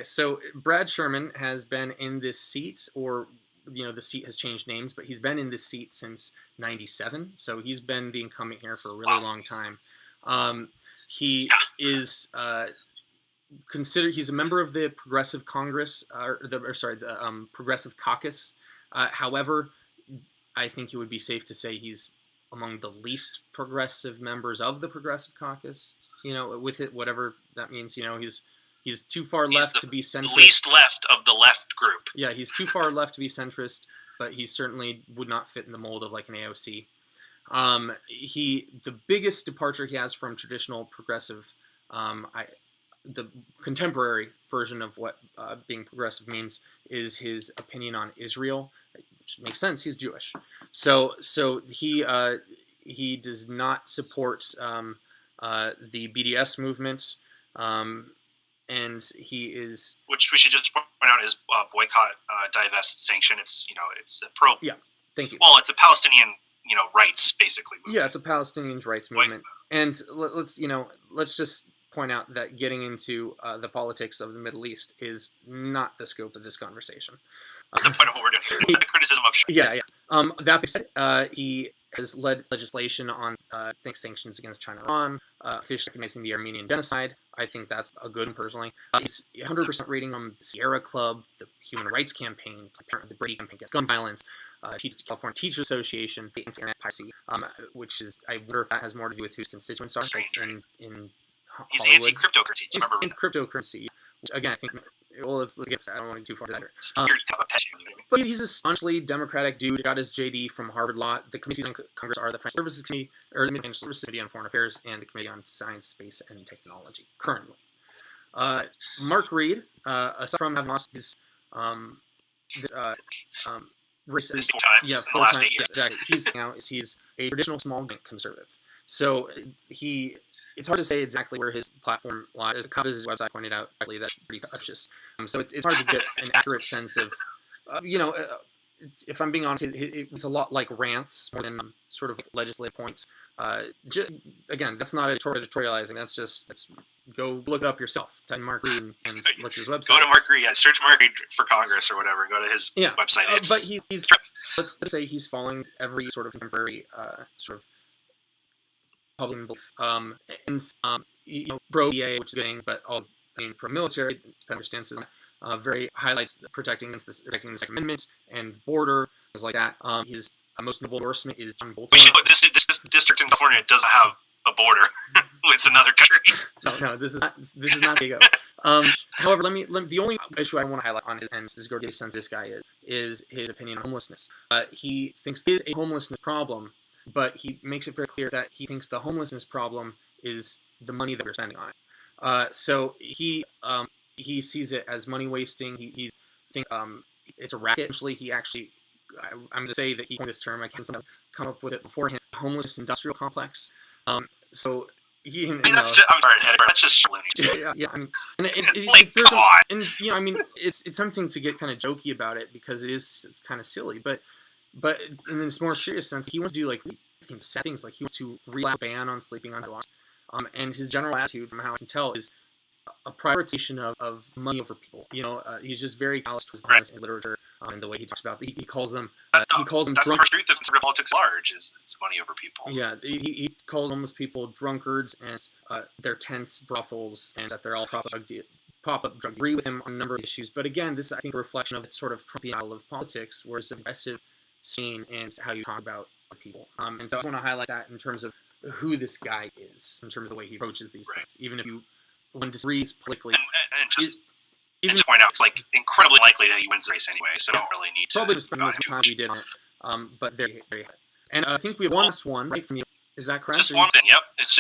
so Brad Sherman has been in this seat, or the seat has changed names, but he's been in this seat since 97. So he's been the incumbent here for a really long time. He is he's a member of the Progressive Congress, the Progressive Caucus. However, I think it would be safe to say he's among the least progressive members of the Progressive Caucus. With it, whatever that means. He's too far left to be centrist. Least left of the left group. Yeah, he's too far left to be centrist, but he certainly would not fit in the mold of like an AOC. The biggest departure he has from traditional progressive, the contemporary version of what being progressive means is his opinion on Israel, which makes sense. He's Jewish, so he does not support the BDS movement. And he is, which we should just point out is boycott, divest, sanction. It's it's a pro. Yeah, thank you. Well, it's a Palestinian rights basically movement. Yeah, it's a Palestinian rights movement. And let's just point out that getting into the politics of the Middle East is not the scope of this conversation. The point of what we're doing here. The criticism of. Yeah. That being said, he has led legislation on sanctions against China and Iran, officially recognizing the Armenian genocide. I think that's a good one, personally. He's 100% rating on the Sierra Club, the Human Rights Campaign, the Brady Campaign Against Gun Violence, California Teachers Association, Internet Piracy, which is, I wonder if that has more to do with whose constituents are in Hollywood. He's anti-cryptocurrency. He's anti-cryptocurrency, which, again, I think, well, let's get I don't want to get too far into that. But he's a staunchly Democratic dude. Got his JD from Harvard Law. The committees on Congress are the Financial Services Committee, or the Financial Services Committee on Foreign Affairs, and the Committee on Science, Space, and Technology. Currently, Mark Reed, aside from having lost his race, 4 times in the last 8 years. Exactly. He's a traditional small bank conservative. So he it's hard to say exactly where his platform lies. As a copy of his website pointed out correctly, that's pretty touches. So it's hard to get an accurate sense of, if I'm being honest, it's a lot like rants more than sort of legislative points. Again, that's not editorializing. That's go look it up yourself. Type in Mark Reed and look at his website. Go to Mark Reed, search Mark Reed for Congress or whatever. Go to his website. But he's let's say he's following every sort of contemporary sort of public belief. Pro EA, which is good, but all pro military, understands very highlights protecting the Second Amendment and the border, things like that. His most notable endorsement is John Bolton. This district in California doesn't have a border with another country. No, this is not Diego. However, the only issue I want to highlight on his end, this is going to get a sense this guy is his opinion on homelessness. He thinks there is a homelessness problem, but he makes it very clear that he thinks the homelessness problem is the money that we're spending on it. So he sees it as money wasting. He thinks it's a racket. Essentially, I'm going to say that he coined this term. I can't come up with it beforehand. Homeless industrial complex. So he. I'm sorry, that's just loony. Yeah. I mean, and it's tempting to get kind of jokey about it because it's kind of silly, but in this more serious sense, he wants to do sad things. Like he wants to relax a ban on sleeping on sidewalks. And his general attitude, from how I can tell, is a prioritization of money over people. He's just very callous to his literature and the way he talks about it. He calls them. That's the truth of conservative politics at large is money over people. Yeah, he calls homeless people drunkards and they're tents, brothels, and that they're all pop-up drug. Agree with him on a number of issues, but again, this I think a reflection of its sort of Trumpian style of politics, where it's aggressive, scene, and how you talk about people. And so I want to highlight that in terms of who this guy is, in terms of the way he approaches these things, even if one disagrees politically. And to point out, it's incredibly likely that he wins the race anyway, so I don't really need to. Probably to spend as much time as we did on it, but very, very high. And I think we have one last one, right, from you. Is that correct? Just one thing, yep. It's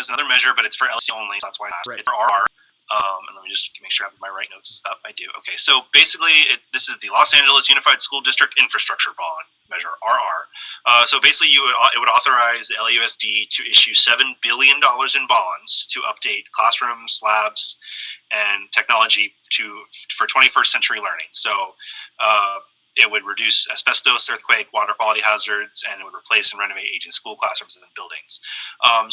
another measure, but it's for LC only, so that's why it's for RR. And let me just make sure I have my right notes up. I do. Okay, so basically, this is the Los Angeles Unified School District Infrastructure Bond Measure, RR. So basically, it would authorize the LAUSD to issue $7 billion in bonds to update classrooms, labs, and technology for 21st century learning. So it would reduce asbestos, earthquake, water quality hazards, and it would replace and renovate aging school classrooms and buildings.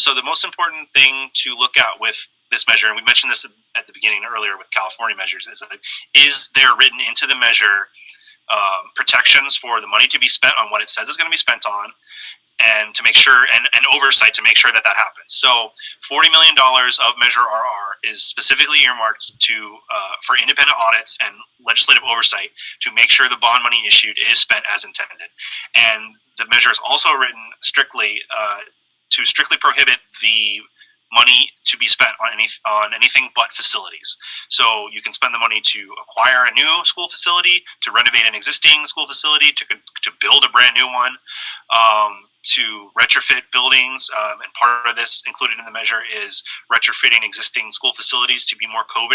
So the most important thing to look at with this measure, and we mentioned this at the beginning earlier with California measures, is there written into the measure protections for the money to be spent on what it says is going to be spent on, and to make sure, and oversight to make sure that happens. So $40 million of Measure RR is specifically earmarked for independent audits and legislative oversight to make sure the bond money issued is spent as intended. And the measure is also written strictly to strictly prohibit the money to be spent on anything but facilities. So you can spend the money to acquire a new school facility, to renovate an existing school facility, to build a brand new one, to retrofit buildings. And part of this included in the measure is retrofitting existing school facilities to be more COVID